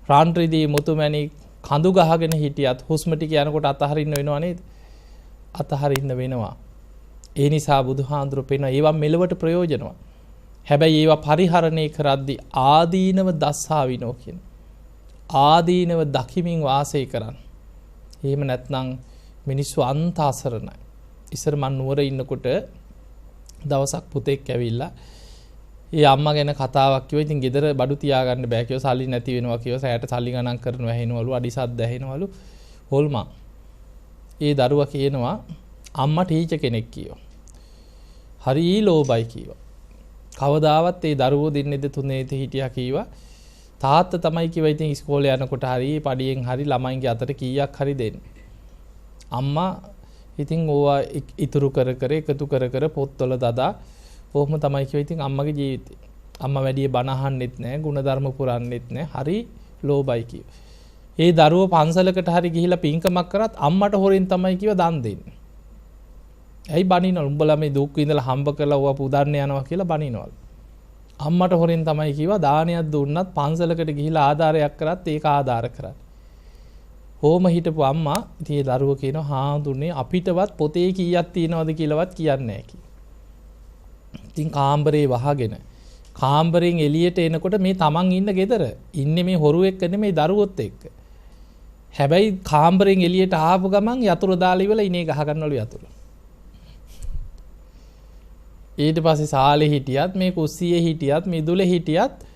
රාන් රිදී මුතුමැණික් කඳු ගහගෙන හිටියත් හුස්ම ටික යනකොට අතහරින්න වෙනව නේද? අතහරින්න වෙනවා. ඒ නිසා බුදුහාඳුර පෙන්න ඒවා මෙලවට ප්‍රයෝජනවත්. හැබැයි ඒවා පරිහරණය කරද්දී ආදීනව දස්සාවිනෝ කියන. ආදීනව දකිමින් වාසය කරන්න. එහෙම නැත්නම් මිනිස්සු අන්ත අසරණයි. ඉස්සර මන් නුවර ඉන්නකොට දවසක් පුතෙක් ඇවිල්ලා ඒ අම්මා ගැන කතාවක් කිව්වා. ඉතින් ගෙදර බඩු තියාගන්න බෑ කිව්වා. සල්ලි නැති වෙනවා කිව්වා. සෑයට සල්ලි ගණන් කරනවා ඇහෙනවලු. අඩිසද්ද ඇහෙනවලු. හොල්මන්. ඒ දරුවා කියනවා අම්මා ටීචර් කෙනෙක් කිව්වා. හරි ලෝබයි කිව්වා. කවදාවත් ඒ දරුවෝ දෙන්නේ තුනේද හිටියා කිව්වා. තාත්තා තමයි කිව්වා ඉතින් ඉස්කෝලේ යනකොට හරි පඩියෙන් හරි ළමයින්ගේ අතට කීයක් හරි දෙන්න. අම්මා ඉතින් ඕවා ඉතුරු කර කර එකතු කර කර පොත්වල දදා කොහොම තමයි කිව්වා ඉතින් අම්මගේ ජීවිතේ. අම්මා වැඩි බණ අහන්නෙත් නැහැ, ಗುಣධර්ම පුරන්නෙත් නැහැ. හරි ලෝබයි කිව්වා. ඒ දරුවෝ පන්සලකට හරි ගිහිලා පින්කමක් කරත් අම්මට හොරෙන් තමයි කිව්වා දන් දෙන්නේ. ඇයි බනිනවලු? උඹලා මේ දුක් විඳලා හම්බ කරලා ඕවා පුදන්න යනවා කියලා බනිනවලු. අම්මට හොරෙන් තමයි කිව්වා දානයක් දුන්නත් පන්සලකට ගිහිලා ආධාරයක් කරත් ඒක ආධාර කරන්න. කොහොම හිටපු අම්මා ඉතින් ඒ දරුවෝ කියනවා හාඳුනේ අපිටවත් පොතේ කීයක් තියනවද කියලාවත් කියන්නේ නැහැ කිව්වා. ඉතින් කාමරේ වහගෙන කාමරෙන් එළියට එනකොට මේ තමන් ඉන්න ගෙදර ඉන්නේ මේ හොරු එක්ක නෙමෙයි දරුවොත් එක්ක. හැබැයි කාමරෙන් එළියට ආපු ගමන් යතුරු දාලා ඉවල ඉනේ ගහ ගන්නවලු යතුරු. ඊට පස්සේ සාලේ හිටියත් මේ කුස්සියේ හිටියත් මිදුලේ හිටියත්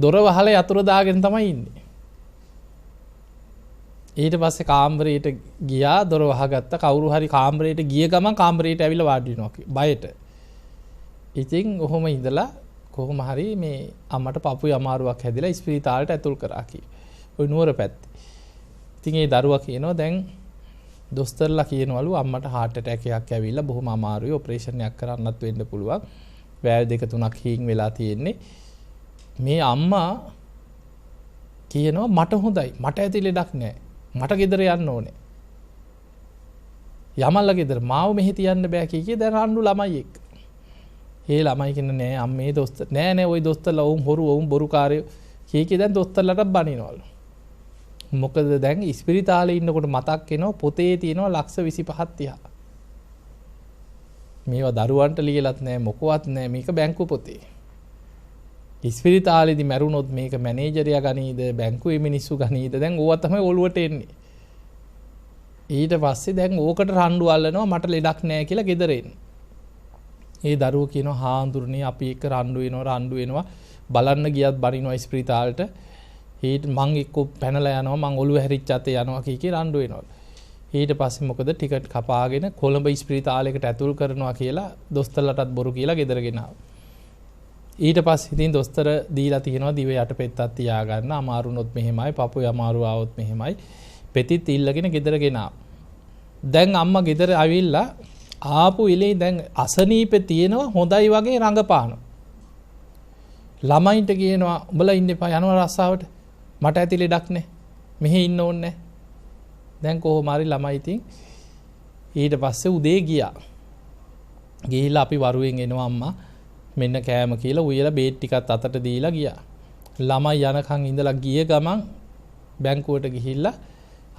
දොර වහලා යතුරු දාගෙන තමයි ඉන්නේ. ඊට පස්සේ කාමරයට ගියා දොර වහගත්ත කවුරු හරි කාමරයට ගිය ගමන් කාමරයට ඇවිල්ලා වාඩි වෙනවා බයට. ඉතින් ඔහොම ඉඳලා කොහොම හරි මේ අම්මට පපුවේ අමාරුවක් හැදිලා ස්පිරිතාලට ඇතුල් කරා කි. ওই නුවර පැත්තේ. ඉතින් ඒ දරුවා කියනවා දැන් දොස්තරලා කියනවලු අම්මට heart attack එකක් ඇවිල්ලා බොහොම අමාරුයි ඔපරේෂන් එකක් කරන්නත් වෙන්න පුළුවන්. වැල් 2-3ක් හීන් වෙලා තියෙන්නේ. මේ අම්මා කියනවා මට හොඳයි. මට ඇති ලෙඩක් නැහැ. මට ගෙදර යන්න ඕනේ. යමල්ලා ගෙදර මාව මෙහෙ තියන්න බෑ කී දැන් රණ්ඩු ළමයි එක්ක. ඒ ළමයි කියන නෑ අම්මේ දොස්තර නෑ ওই දොස්තරලා වුන් හොරු වුන් බොරුකාරයෝ කී දැන් දොස්තරලට බනිනවලු. මොකද දැන් ඉස්පිරිතාලේ ඉන්නකොට මතක් වෙනවා පොතේ තියෙනවා ලක්ෂ 25ක් 30. මේවා දරුවන්ට ලියලත් නෑ මොකවත් නෑ මේක බැංකු පොතේ. ඉස්පිරිතාලේදී මැරුණොත් මේක මැනේජරයා ගනීද බැංකුවේ මිනිස්සු ගනීද දැන් ඕවා තමයි ඔළුවට එන්නේ. ඊට පස්සේ දැන් ඕකට රණ්ඩු අල්ලනවා මට ලෙඩක් නෑ කියලා ගෙදර එන්නේ. ඒ දරුවෝ කියනවා හාඳුරනේ අපි එක්ක රණ්ඩු වෙනවා බලන්න ගියත් බනිනවා ඉස්පිරිතාලට. ඊට මං එක්ක පැනලා යනවා මං ඔළුව හැරිච්ච අතේ යනවා කී රණ්ඩු වෙනවා. ඊට පස්සේ මොකද ටිකට් කපාගෙන කොළඹ ඉස්පිරිතාලයකට ඇතුල් කරනවා කියලා දොස්තරලටත් බොරු කියලා ගෙදර ගෙනාවා. ඊට පස්සේ ඉතින් දොස්තර දීලා තියෙනවා දිව යටපෙත්තක් තියාගන්න අමාරුනොත් මෙහෙමයි පපුවේ අමාරු ආවොත් මෙහෙමයි පෙතිත් ඉල්ලගෙන ගෙදර ගෙනාවා. දැන් අම්මා ගෙදර ආවිල්ලා ආපු ඉලේ දැන් අසනීපේ තියෙනවා හොඳයි වගේ රඟපානවා. ළමයින්ට කියනවා උඹලා ඉන්න එපා යනවා රස්සාවට. මට ඇති ලෙඩක් නැහැ. මෙහෙ ඉන්න ඕනේ නැහැ. දැන් කොහොම හරි ළමයි ඉතින් ඊට පස්සේ උදේ ගියා. ගිහිල්ලා අපි වරුවෙන් එනවා අම්මා මෙන්න කෑම කියලා උයලා බේත් ටිකක් අතට දීලා ගියා. ළමයි යනකන් ඉඳලා ගිය ගමන් බැංකුවට ගිහිල්ලා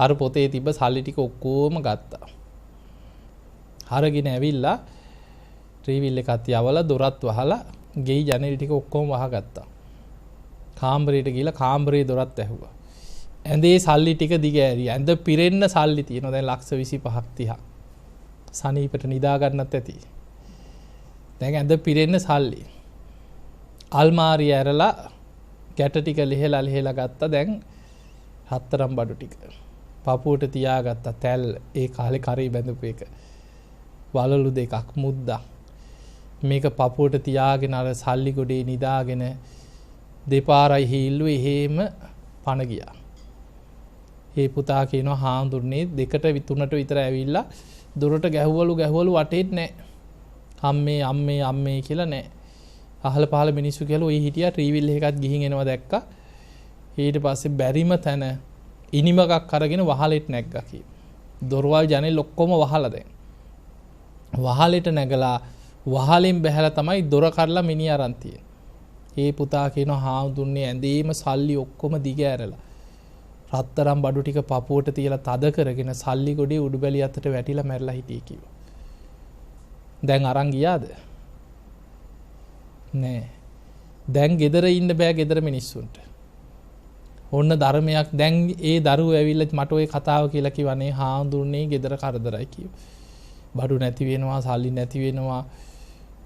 අර පොතේ තිබ්බ සල්ලි ටික ඔක්කොම ගත්තා. හරගෙන ඇවිල්ලා ට්‍රීවිල් එකත් යවලා දොරත් වහලා ගෙයි ජනෙල් ටික ඔක්කොම වහගත්තා. කාමරයට ගිහලා කාමරේ දොරත් ඇහුවා. ඇඳේ සල්ලි ටික දිග ඇරියා. ඇඳ පිරෙන්න සල්ලි තියෙනවා දැන් ලක්ෂ 25ක් 30ක්. සනීපට නිදා ගන්නත් ඇති. දැන් ඇඳ පිරෙන්න සල්ලි. අල්මාරිය ඇරලා ගැට ටික ලිහලා ගත්තා. දැන් හතරම් බඩු ටික. පපුවට තියාගත්තා තැල් ඒ කාලේ කරේ බැඳපු එක. වලලු දෙකක් මුද්දා. මේක පපුවට තියාගෙන අර සල්ලි ගොඩේ නිදාගෙන දෙපාරයි හීල්ලුවේ එහෙම පණ ගියා. ඒ පුතා කියනවා හාඳුන්නේ 2ට 3ට විතර ඇවිල්ලා දොරට ගැහුවලු වටේත් නැහැ. අම්මේ කියලා නැහැ. අහල පහල මිනිස්සු කියලා ඔය හිටියා ට්‍රීවිල් එකකත් ගිහින් එනවා දැක්කා. ඊට පස්සේ බැරිම තැන ඉනිමකක් අරගෙන වහලෙට නැග්ගා කි. දොරවල් ජනෙල් ඔක්කොම වහලා දැන්. වහලෙට නැගලා වහලෙන් බැහැලා තමයි දොර කරලා මිනිහ අරන් තියෙන්නේ. ඒ පුතා කියනවා හාමුදුරනේ ඇඳේම සල්ලි ඔක්කොම දිග ඇරලා රත්තරන් බඩු ටික පපුවට තියලා තද කරගෙන සල්ලි ගොඩේ උඩුබැලි අතට වැටිලා මැරලා හිටියේ කිව්වා. දැන් අරන් ගියාද? නෑ. දැන් ගෙදර ඉන්න බෑ ගෙදර මිනිස්සුන්ට. ඔන්න ධර්මයක් දැන් ඒ දරුවෝ ඇවිල්ලා මට ওই කතාව කියලා කිව්වනේ හාමුදුරනේ ගෙදර කරදරයි කිව්වා. බඩු නැති වෙනවා සල්ලි නැති වෙනවා.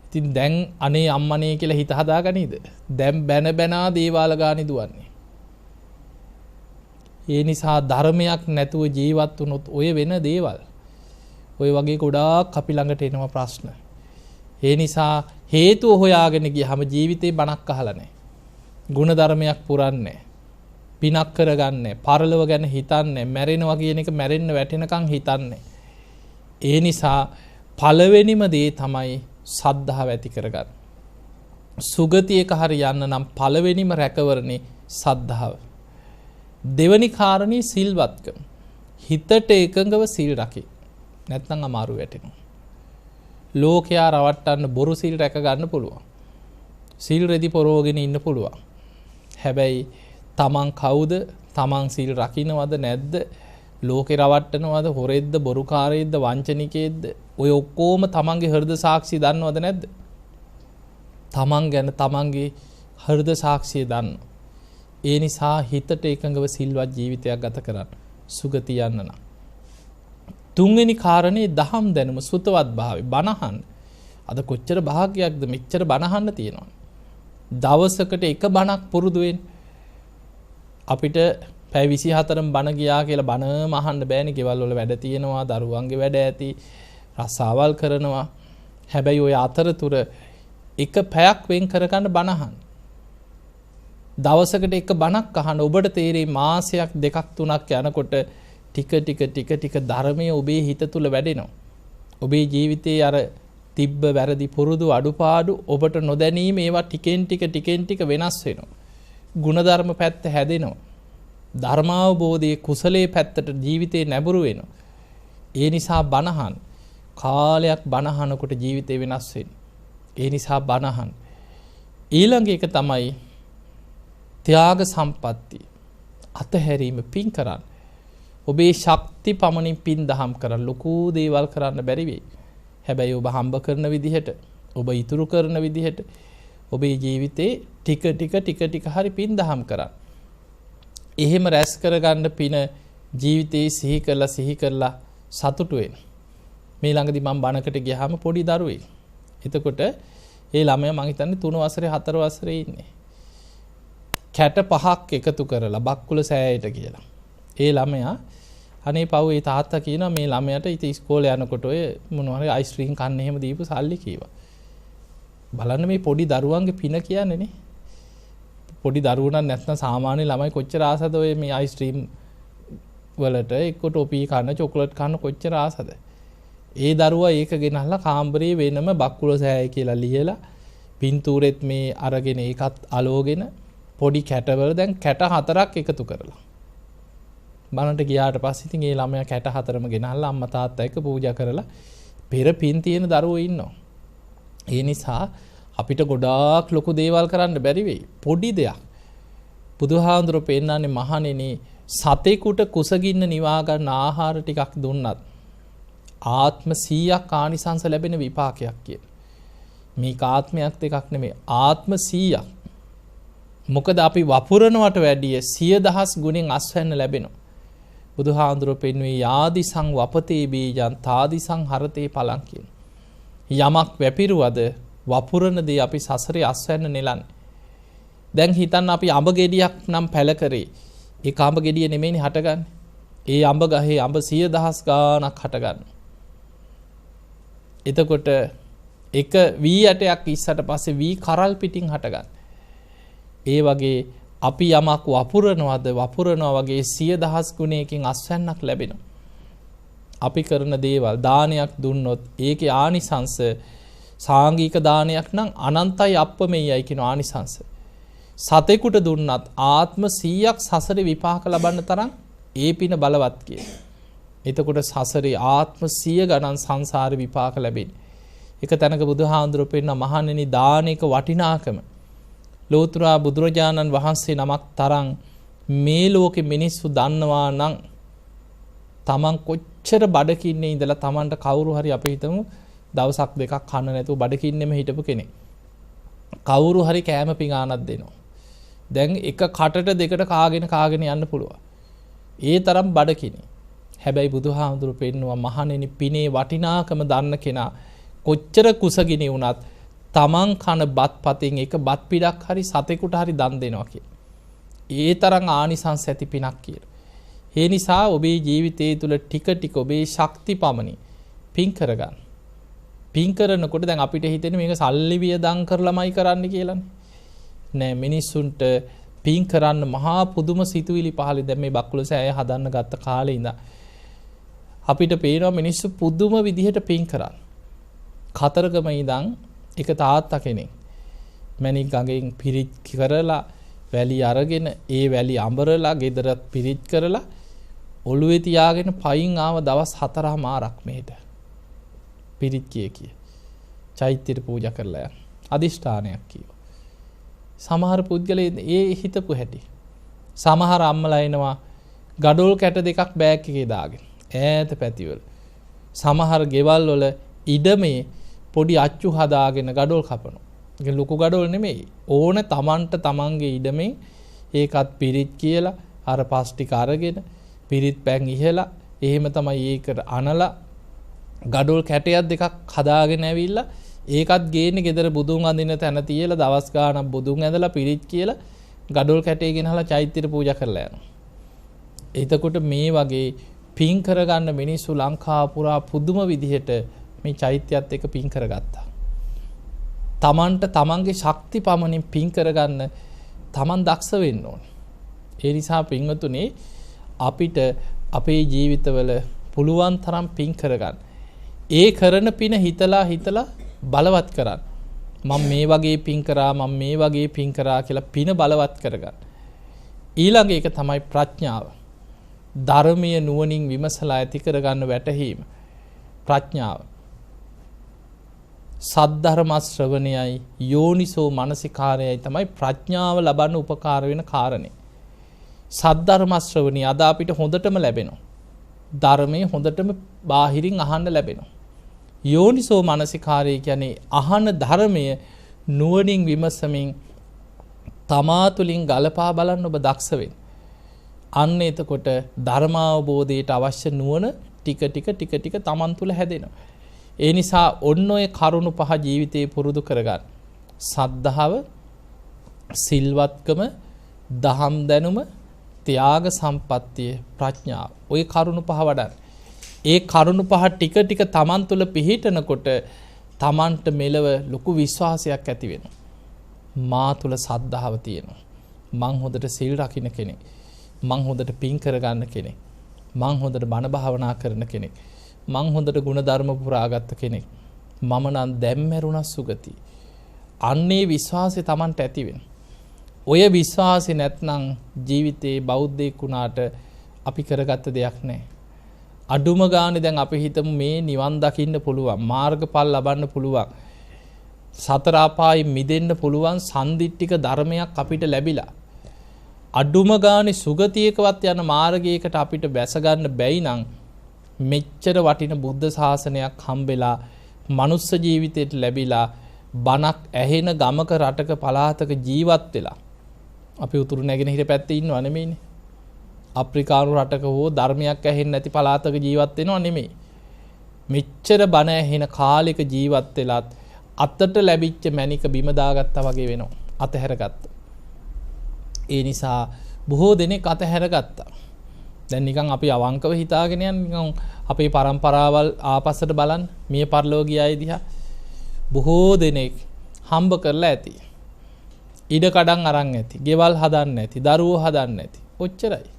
ඉතින් දැන් අනේ අම්මනේ කියලා හිත හදාගනීද? දැන් බැන දේවාල ගානේ දුවන්නේ. ඒ නිසා ධර්මයක් නැතුව ජීවත් වුණොත් ඔය වෙන දේවල් ඔය වගේ ගොඩාක් අපි ළඟට එනවා ප්‍රශ්න. ඒ නිසා හේතුව හොයාගෙන ගියහම ජීවිතේ බණක් අහලා නැහැ. ගුණ ධර්මයක් පුරන්නේ නැහැ. පිනක් කරගන්නේ, පරලොව ගැන හිතන්නේ, මැරෙනවා කියන එක මැරෙන්න වැටෙනකන් හිතන්නේ. ඒ නිසා පළවෙනිම දේ තමයි සද්ධාව ඇති කරගන්න. සුගතියක හරි යන්න නම් පළවෙනිම රැකවරණේ සද්ධාව. දෙවනි කාරණේ සිල්වත්කම. හිතට එකඟව සිල් රකි. නැත්නම් අමාරු වැටෙනවා. ලෝකයා රවට්ටන්න බොරු සිල් රැක ගන්න පුළුවන්. සිල් රෙදි පොරවගෙන ඉන්න පුළුවන්. හැබැයි තමන් කවුද? තමන් සිල් රකින්නවද නැද්ද? ලෝකේ රවට්ටනවද? හොරෙද්ද, බොරුකාරයෙක්ද, වංචනිකයෙක්ද? ඔය ඔක්කොම තමන්ගේ හෘද සාක්ෂිය දන්නවද නැද්ද? තමන් ගැන තමන්ගේ හෘද සාක්ෂිය දන්න. ඒ නිසා හිතට එකඟව සිල්වත් ජීවිතයක් ගත කරන්න. සුගතිය යන්න නම්. තුන්වෙනි කාරණේ දහම් දැනුම, සුතවත් භාවය, බණහන්. අද කොච්චර භාග්‍යයක්ද මෙච්චර බණහන්න තියෙනවා. දවසකට එක බණක් පුරුදු වෙන්න. අපිට පැය 24ම බණ ගියා කියලා බණම අහන්න බෑනේ. ගෙවල් වල වැඩ තියෙනවා, දරුවන්ගේ වැඩ ඇති, රස්සාවල් කරනවා. හැබැයි ওই අතරතුර එක පැයක් වෙන් කරගන්න බණහන්. දවසකට එක බණක් අහන ඔබට තේරෙයි මාසයක් දෙකක් තුනක් යනකොට ටික ධර්මය ඔබේ හිත තුල වැඩෙනවා. ඔබේ ජීවිතයේ අර තිබ්බ වැරදි පුරුදු අඩුපාඩු ඔබට නොදැනීම ඒවා ටිකෙන් ටික වෙනස් වෙනවා. ಗುಣධර්ම පැත්ත හැදෙනවා. ධර්මාවබෝධයේ කුසලයේ පැත්තට ජීවිතේ නැඹුරු වෙනවා. ඒ නිසා බණහන් කාලයක් බණහනකොට ජීවිතේ වෙනස් වෙනවා. ඒ නිසා බණහන්. ඊළඟ එක තමයි ත්‍යාග සම්පatti. අතහැරීම, පින් කරන්න. ඔබේ ශක්ති පමණින් පින් දහම් කරන්න. ලොකු දේවල් කරන්න බැරි වෙයි. හැබැයි ඔබ හම්බ කරන විදිහට, ඔබ ඉතුරු කරන විදිහට ඔබේ ජීවිතේ ටික හරි පින් දහම් කරන්න. එහෙම රැස් කරගන්න පින ජීවිතේ සිහි කරලා සතුටු වෙන්න. මේ ළඟදී මම බණකට ගියාම පොඩි දරුවෙක්. එතකොට ඒ ළමයා මං හිතන්නේ 3 වසරේ 4 වසරේ ඉන්නේ. කැට 5ක් එකතු කරලා බක්කුල සෑයට කියලා. ඒ ළමයා අනේ පව් ඒ තාත්තා කියනවා මේ ළමයාට ඉතින් ඉස්කෝලේ යනකොට ඔය මොනවා හරි අයිස්ක්‍රීම් කන්න එහෙම දීපු සල්ලි කීවා. බලන්න මේ පොඩි දරුවන්ගේ පින කියන්නේ නේ. පොඩි දරුවෝ නම් නැත්නම් සාමාන්‍ය ළමයි කොච්චර ආසද ඔය මේ අයිස්ක්‍රීම් වලට එක්ක ටොපි කන්න, චොක්ලට් කන්න කොච්චර ආසද. ඒ දරුවා ඒක ගෙනල්ලා කාමරේ වෙනම බක්කුල සෑය කියලා ලියලා පින්තූරෙත් මේ අරගෙන ඒකත් අලෝගෙන පොඩි කැටවල දැන් කැට 4ක් එකතු කරලා බලන්න ගියාට පස්සේ ඉතින් ඒ ළමයා කැට 4ම ගෙනල්ලා අම්මා තාත්තා එක්ක පූජා කරලා පෙර පින් තියෙන දරුවෝ ඉන්නවා. ඒ නිසා අපිට ගොඩාක් ලොකු දේවල් කරන්න බැරි වෙයි. පොඩි දෙයක්. බුදුහාඳුරෝ පෙන්නන්නේ මහණෙනි සතෙකුට කුසගින්න නිවා ගන්න ආහාර ටිකක් දුන්නත් ආත්ම 100ක් ආනිසංස ලැබෙන විපාකයක් කියලා. මේක ආත්මයක් දෙකක් නෙමෙයි ආත්ම 100ක්. මොකද අපි වපුරනවට වැඩිය 100,000 ගුණෙන් අස්වැන්න ලැබෙනවා. බුදුහාඳුරෝ පෙන්වුවේ යාදිසං වපතේ බීජං තාදිසං හරතේ පලං කියන. යමක් වැපිරුවද වපුරන දේ අපි සසරේ අස්වැන්න නෙලන්නේ. දැන් හිතන්න අපි අඹ ගෙඩියක් නම් පැල කරේ. ඒක අඹ ගෙඩිය නෙමෙයිනේ හටගන්නේ. ඒ අඹ ගහේ අඹ 100,000 ගාණක් හටගන්නවා. එතකොට එක වී ඇටයක් ඉස්සට පස්සේ වී කරල් පිටින් හටගන්න. ඒ වගේ අපි යමක් වපුරනවා වගේ 100,000 ගුණයකින් අස්වැන්නක් ලැබෙනවා. අපි කරන දේවල් දානයක් දුන්නොත් ඒකේ ආනිසංස සාංගික දානයක් නම් අනන්තයි අප්පමෙයයි කියන ආනිසංස. සතෙකුට දුන්නත් ආත්ම 100ක් සසරේ විපාක ලබන්න තරම් ඒ පින බලවත් කියන. එතකොට සසරේ ආත්ම 100 ගණන් සංසාර විපාක ලැබෙන්නේ. එක තැනක බුදුහාඳුරෝ පෙන්න මහණෙනි දානයක වටිනාකම ලෝතුරා බුදුරජාණන් වහන්සේ නමක් තරම් මේ ලෝකෙ මිනිස්සු දන්නවා නම් තමන් කොච්චර බඩකින්නේ ඉඳලා තමන්ට කවුරු හරි අපි හිතමු දවසක් දෙකක් කන්න නැතුව බඩකින්නෙම හිටපු කෙනෙක්. කවුරු හරි කෑම පිඟානක් දෙනවා. දැන් එක කටට දෙකට කාගෙන යන්න පුළුවන්. ඒ තරම් බඩකිනේ. හැබැයි බුදුහාමුදුරු පෙන්නවා මහණෙනි පිනේ වටිනාකම දන්න කෙනා කොච්චර කුසගිනි වුණත් තමන් කන බත් පතෙන් එක බත් පිටක් හරි සතෙකුට හරි දන් දෙනවා කියලා. ඒ තරම් ආනිසංස ඇති පිනක් කියලා. ඒ නිසා ඔබේ ජීවිතයේ තුල ටික ඔබේ ශක්ති පමණි පින් කරගන්න. පින් කරනකොට දැන් අපිට හිතෙන්නේ මේක සල්ලි වියදම් කරලාමයි කරන්න කියලානේ. නෑ මිනිස්සුන්ට පින් කරන්න මහා පුදුම සිතුවිලි පහළ. දැන් මේ බක්කුල සෑය හදන්න ගත්ත කාලේ ඉඳන් අපිට පේනවා මිනිස්සු පුදුම විදිහට පින් කරන්නේ. කතරගම ඉඳන් එක තාත්තා කෙනෙක් මැණික් ගඟෙන් පිරිත් කරලා වැලි අරගෙන ඒ වැලි අඹරලා ගෙදරත් පිරිත් කරලා ඔළුවේ තියාගෙන පයින් ආව දවස් 4මාරක් මෙහෙට පිරිත් කිය චෛත්‍යයට පූජා කරලා යන අදිෂ්ඨානයක් කියනවා. සමහර පුද්ගලයන් ඒ හිතපු හැටි. සමහර අම්මලා එනවා ගඩොල් කැට දෙකක් බෑග් එකේ දාගෙන ඈත පැතිවල. සමහර ගෙවල් වල ඉඩමේ පොඩි අච්චු හදාගෙන ගඩොල් කපනවා. ඒක ලොකු ගඩොල් නෙමෙයි. ඕන තමන්ට තමන්ගේ ඉඩමෙන් ඒකත් පිරිත් කියලා අර පස් ටික අරගෙන පිරිත් පැන් ඉහලා එහෙම තමයි ඒකට අනලා ගඩොල් කැටයක් දෙකක් හදාගෙන ඇවිල්ලා ඒකත් ගේන්නේ ගෙදර බුදුන් අඳින තැන තියලා දවස් ගාණක් බුදුන් ඇඳලා පිරිත් කියලා ගඩොල් කැටේ ගෙනහලා චෛත්‍යයට පූජා කරලා යනවා. එතකොට මේ වගේ පින් කරගන්න මිනිස්සු ලංකාව පුරා පුදුම විදිහට මේ චෛත්‍යයත් එක්ක පින් කරගත්තා. තමන්ට තමන්ගේ ශක්ති පමණින් පින් කරගන්න තමන් දක්ෂ වෙන්න ඕනේ. ඒ නිසා පින්වතුනි අපිට අපේ ජීවිතවල පුළුවන් තරම් පින් කරගන්න. ඒ කරන පින හිතලා බලවත් කරන්න. මම මේ වගේ පින් කරා මම මේ වගේ පින් කරා කියලා පින බලවත් කරගන්න. ඊළඟ එක තමයි ප්‍රඥාව. ධර්මීය නුවණින් විමසලා ඇති කරගන්න වැටහීම. ප්‍රඥාව. සද්ධර්ම ශ්‍රවණයයි යෝනිසෝ මනසිකාරයයි තමයි ප්‍රඥාව ලබන්න උපකාර වෙන කාරණේ. සද්ධර්ම ශ්‍රවණිය අද අපිට හොඳටම ලැබෙනවා. ධර්මයේ හොඳටම බාහිරින් අහන්න ලැබෙනවා. යෝනිසෝ මනසිකාරය කියන්නේ අහන ධර්මය නුවණින් විමසමින් තමා තුළින් ගලපා බලන්න ඔබ දක්ෂ වෙන්න. අන්න එතකොට ධර්මාවබෝධයට අවශ්‍ය නුවණ ටික තමන් තුළ හැදෙනවා. ඒ නිසා ඔන්න ඔය කරුණු පහ ජීවිතේ පුරුදු කරගන්න. සද්ධාව, සිල්වත්කම, දහම් දැනුම, ත්‍යාග සම්පත්තිය, ප්‍රඥාව. ඔය කරුණු පහ වඩන්න. ඒ කරුණු පහ ටික තමන් තුළ පිහිටනකොට තමන්ට මෙලව ලොකු විශ්වාසයක් ඇති වෙනවා. මා තුළ සද්ධාව තියෙනවා. මං හොඳට සිල් රකින්න කෙනෙක්. මං හොඳට පින් කරගන්න කෙනෙක්. මං හොඳට බණ භාවනා කරන කෙනෙක්. මං හොඳට ගුණධර්ම පුරාගත්ත කෙනෙක්. මම නම් දැන් මැරුණා සුගති. අන්නේ විශ්වාසය තමන්ට ඇති වෙනවා. ඔය විශ්වාසය නැත්නම් ජීවිතේ බෞද්ධයෙක් වුණාට අපි කරගත්ත දෙයක් නැහැ. අඩුම ගානේ දැන් අපි හිතමු මේ නිවන් දකින්න පුළුවන්, මාර්ගඵල ලබන්න පුළුවන්, සතර අපායෙන් මිදෙන්න පුළුවන් සම්දිට්ඨික ධර්මයක් අපිට ලැබිලා. අඩුම ගානේ සුගතියකවත් යන මාර්ගයකට අපිට බැස ගන්න බැයි නම් මෙච්චර වටින බුද්ධ ශාසනයක් හම්බෙලා මනුස්ස ජීවිතයට ලැබිලා බණක් ඇහෙන ගමක රටක පළාතක ජීවත් වෙලා අපි උතුරු නැගෙනහිර පැත්තේ ඉන්නව නෙමෙයිනේ. අප්‍රිකානු රටක හෝ ධර්මයක් ඇහෙන්නේ නැති පළාතක ජීවත් වෙනව නෙමෙයි. මෙච්චර බණ ඇහෙන කාලෙක ජීවත් වෙලත් අතට ලැබිච්ච මැණික බිම දාගත්තා වගේ වෙනවා. අතහැරගත්තා. ඒ නිසා බොහෝ දෙනෙක් අතහැරගත්තා. දැන් නිකන් අපි අවංකව හිතාගෙන යන නිකන් අපේ પરම්පරාවල් ආපස්සට බලන්න මිය පරලෝ ගියායි දිහා බොහෝ දෙනෙක් හම්බ කරලා ඇති. ඉඩ කඩන් අරන් ඇති. ගෙවල් හදන්න ඇති. දරුවෝ හදන්න ඇති. ඔච්චරයි.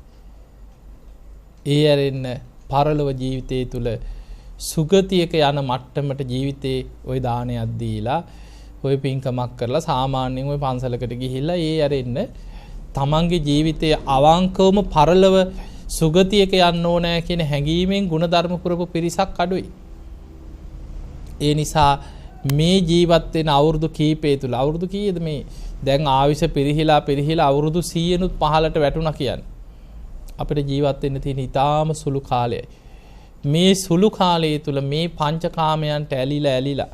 ඒ ඇරෙන්න පරලොව ජීවිතයේ තුල සුගතියක යන මට්ටමට ජීවිතේ ওই දානයක් දීලා ওই පින්කමක් කරලා සාමාන්‍යයෙන් ওই පන්සලකට ගිහිල්ලා ඒ ඇරෙන්න තමන්ගේ ජීවිතයේ අවංකවම පරලොව සුගතියක යන්න ඕනෑ කියන හැඟීමෙන් ಗುಣධර්ම පුරපු පිරිසක් අඩුයි. ඒ නිසා මේ ජීවත් වෙන අවුරුදු කීපය තුල අවුරුදු කීයද මේ දැන් ආයුෂ පිරිහිලා අවුරුදු 100නුත් පහලට වැටුණා කියන්නේ. අපිට ජීවත් වෙන්න තියෙන ඊටාම සුළු කාලයයි. මේ සුළු කාලය තුල මේ පංචකාමයන්ට ඇලිලා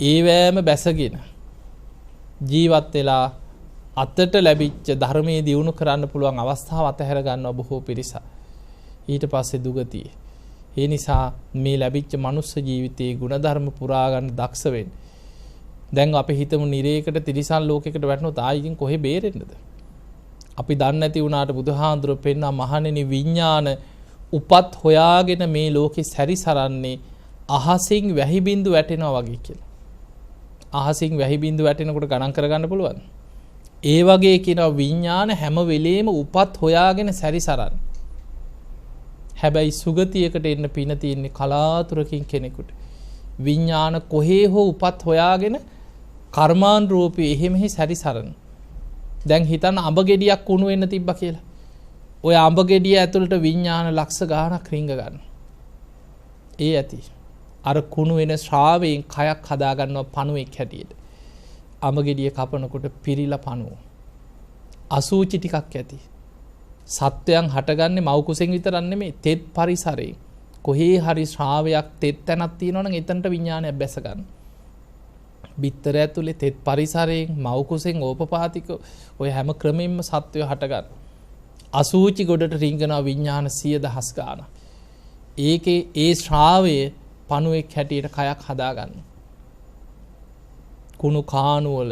ඒවැම බැසගෙන ජීවත් වෙලා අතට ලැබිච්ච ධර්මයේ දියුණු කරන්න පුළුවන් අවස්ථාව අතහැර ගන්නවා බොහෝ පිරිස. ඊට පස්සේ දුගතිය. ඒ නිසා මේ ලැබිච්ච මනුස්ස ජීවිතයේ ಗುಣධර්ම පුරා ගන්න දක්ෂ වෙන්න. දැන් අපි හිතමු නිරේකට තිරිසන් ලෝකයකට වැටුණොත් ආයිකින් කොහෙ බේරෙන්නද? අපි දන්නේ නැති වුණාට බුදුහාඳුර පෙන්නා මහණෙනි විඥාන උපත් හොයාගෙන මේ ලෝකේ සැරිසරන්නේ අහසින් වැහි බින්දු වැටෙනවා වගේ කියලා. අහසින් වැහි බින්දු වැටෙනකොට ගණන් කරගන්න පුළුවන්. ඒ වගේ කියන විඥාන හැම වෙලේම උපත් හොයාගෙන සැරිසරන. හැබැයි සුගතියකට එන්න පින තියෙන්නේ කලාතුරකින් කෙනෙකුට. විඥාන කොහේ හෝ උපත් හොයාගෙන කර්මාන් රූපී එහෙම සැරිසරන. දැන් හිතන්න අඹ ගෙඩියක් කුණු වෙන්න තිබ්බා කියලා. ඔය අඹ ගෙඩිය ඇතුළට විඥාන ලක්ෂ ගාණක් රිංග ගන්න. ඒ ඇති. අර කුණු වෙන ශ්‍රාවයෙන් කයක් හදා ගන්නවා පණුවෙක් හැටියට. අඹ ගෙඩිය කපනකොට පිරිලා පණුව. අසූචි ටිකක් ඇති. සත්වයන් හටගන්නේ මව් කුසෙන් විතරක් නෙමෙයි තෙත් පරිසරයෙන්. කොහේ හරි ශ්‍රාවයක් තෙත් තැනක් තියෙනවා නම් එතනට විඥානයක් බැස ගන්න. බිත්තර ඇතුලේ තෙත් පරිසරයෙන් මව් කුසෙන් ඕපපාතික ඔය හැම ක්‍රමෙන්ම සත්වය හට ගන්න. අසූචි ගොඩට රිංගනවා විඥාන 100,000 ගාණක්. ඒකේ ඒ ශ්‍රාවයේ පණුවෙක් හැටියට කයක් හදා ගන්න. කුණු කාණුවල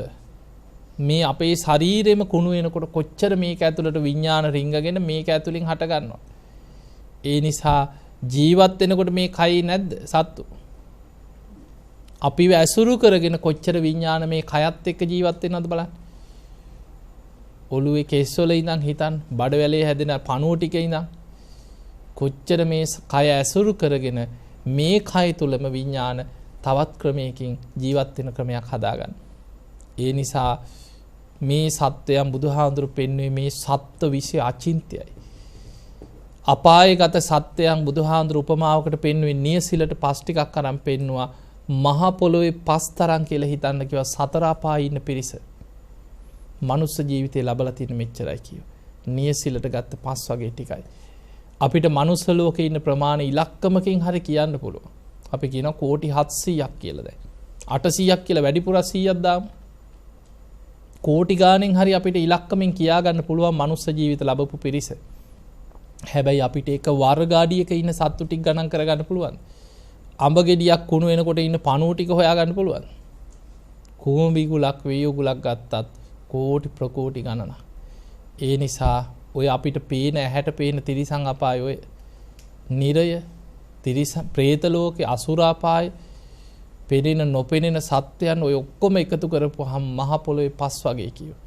මේ අපේ ශරීරෙම කුණු වෙනකොට කොච්චර මේක ඇතුළට විඥාන රිංගගෙන මේක ඇතුලින් හට ගන්නවා. ඒ නිසා ජීවත් වෙනකොට මේ කයි නැද්ද සත්තු? අපිව ඇසුරු කරගෙන කොච්චර විඥාන මේ කයත් එක්ක ජීවත් වෙනවද බලන්න. ඔළුවේ කෙස්වල ඉඳන් හිතන් බඩවැලේ හැදෙන පණුව ටිකේ ඉඳන් කොච්චර මේ කය ඇසුරු කරගෙන මේ කය තුලම විඥාන තවත් ක්‍රමයකින් ජීවත් වෙන ක්‍රමයක් හදාගන්න. ඒ නිසා මේ සත්වයන් බුදුහාඳුරු පෙන්වුවේ මේ සත්ත්ව විශ්ය අචින්ත්‍යයි. අපායගත සත්වයන් බුදුහාඳුරු උපමාවකට පෙන්වුවේ නියසිලට පස් ටිකක් අරන් පෙන්නවා මහ පොළොවේ පස් තරම් කියලා හිතන්න කිව්වා සතර අපායේ ඉන්න පිරිස. මනුස්ස ජීවිතේ ලබලා තියෙන මෙච්චරයි කියෝ. නියසිලට ගත්ත පස් වගේ ටිකයි. අපිට මනුස්ස ලෝකේ ඉන්න ප්‍රමාණය ඉලක්කමකින් හරි කියන්න පුළුවන්. අපි කියනවා කෝටි 700ක් කියලා දැන්. 800ක් කියලා වැඩිපුර 100ක් දාමු. කෝටි ගාණෙන් හරි අපිට ඉලක්කමින් කියා ගන්න පුළුවන් මනුස්ස ජීවිත ලැබපු පිරිස. හැබැයි අපිට එක වර්ගාඩියක ඉන්න සත්තු ටික ගණන් කරගන්න පුළුවන්. අඹ ගෙඩියක් කුණු වෙනකොට ඉන්න පණුව ටික හොයා ගන්න පුළුවන්. කුඹි ගුලක් වේයු ගුලක් ගත්තත් කෝටි ප්‍රකෝටි ගණන. ඒ නිසා ඔය අපිට පේන ඇහැට පේන තිරිසන් අපාය ඔය නිරය තිරිසන් പ്രേත ලෝකේ අසුර අපාය පෙනෙන නොපෙනෙන සත්‍යයන් ඔය ඔක්කොම එකතු කරපුවාම මහ පොළොවේ පස් වගේ කියෝ.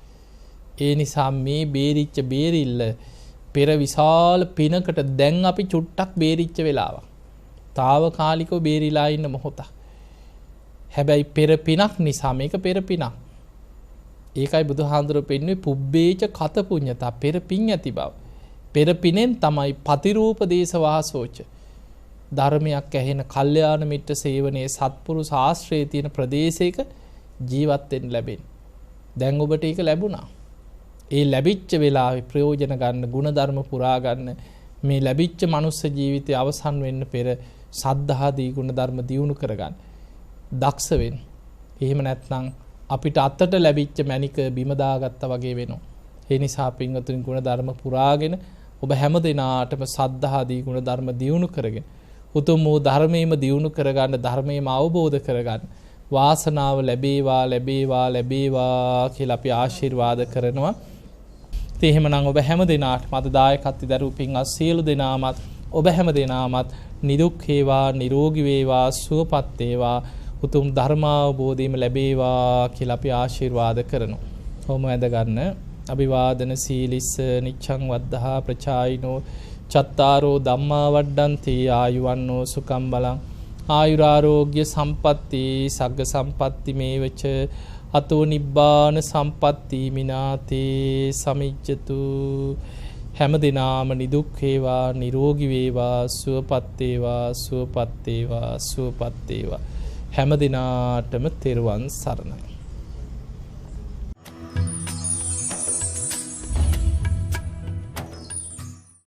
ඒ නිසා මේ බේරිච්ච බේරිල්ල පෙර විශාල පිනකට දැන් අපි චුට්ටක් බේරිච්ච වෙලාවක්. తాවකාලිකව බේරිලා ඉන්න මොහොත. හැබැයි පෙර පිනක් නිසා මේක පෙර පිනක්. ඒකයි බුදුහාඳුරෝ පෙන්වන්නේ පුබ්බේච කත පුඤ්ඤතා පෙර පින් ඇති බව. පෙර පිනෙන් තමයි පතිරූප දේශ වාසෝච. ධර්මයක් ඇහෙන කල්යාණ මිත්‍ර සේවනයේ සත්පුරුෂ ආශ්‍රයේ තියෙන ප්‍රදේශයක ජීවත් වෙන්න ලැබෙන්නේ. දැන් ඔබට ඒක ලැබුණා. ඒ ලැබිච්ච වෙලාවේ ප්‍රයෝජන ගන්න, ಗುಣධර්ම පුරා ගන්න. මේ ලැබිච්ච මනුස්ස ජීවිතය අවසන් වෙන්න පෙර සද්ධාදී ಗುಣධර්ම දියුණු කරගන්න. දක්ෂ වෙන්න. එහෙම නැත්නම් අපිට අතට ලැබිච්ච මණික බිම දාගත්තා වගේ වෙනවා. ඒ නිසා පින්වතුනි ಗುಣධර්ම පුරාගෙන ඔබ හැම දිනාටම සද්ධාදී ಗುಣධර්ම දියුණු කරගෙන උතුම් වූ ධර්මයේම දියුණු කරගන්න, ධර්මයේම අවබෝධ කරගන්න වාසනාව ලැබේවා ලැබේවා ලැබේවා කියලා අපි ආශිර්වාද කරනවා. ඉතින් එහෙමනම් ඔබ හැම දිනාටම අද දායකත්වයෙන් දරූ පින්වත් සියලු දෙනාමත් ඔබ හැම දිනාමත් නිදුක් වේවා, නිරෝගී වේවා, සුවපත් වේවා, උතුම් ධර්මාවබෝධයම ලැබේවා කියලා අපි ආශිර්වාද කරනවා. කොහොම වැඳ ගන්න. අභිවාදන සීලිස්ස නිච්ඡං වද්ධා ප්‍රචායිනෝ චත්තාරෝ ධම්මා වඩ්ඩන්ති ආයුවන්නෝ සුඛං බලං ආයුරාෝග්‍ය සම්පatti සග්ග සම්පatti මේවච අතෝ නිබ්බාන සම්පatti මිනාතේ සමිජ්ජතු. හැම දිනාම නිදුක් වේවා, නිරෝගී වේවා, සුවපත් වේවා, සුවපත් වේවා, සුවපත් වේවා. හැම දිනාටම තෙරුවන් සරණයි.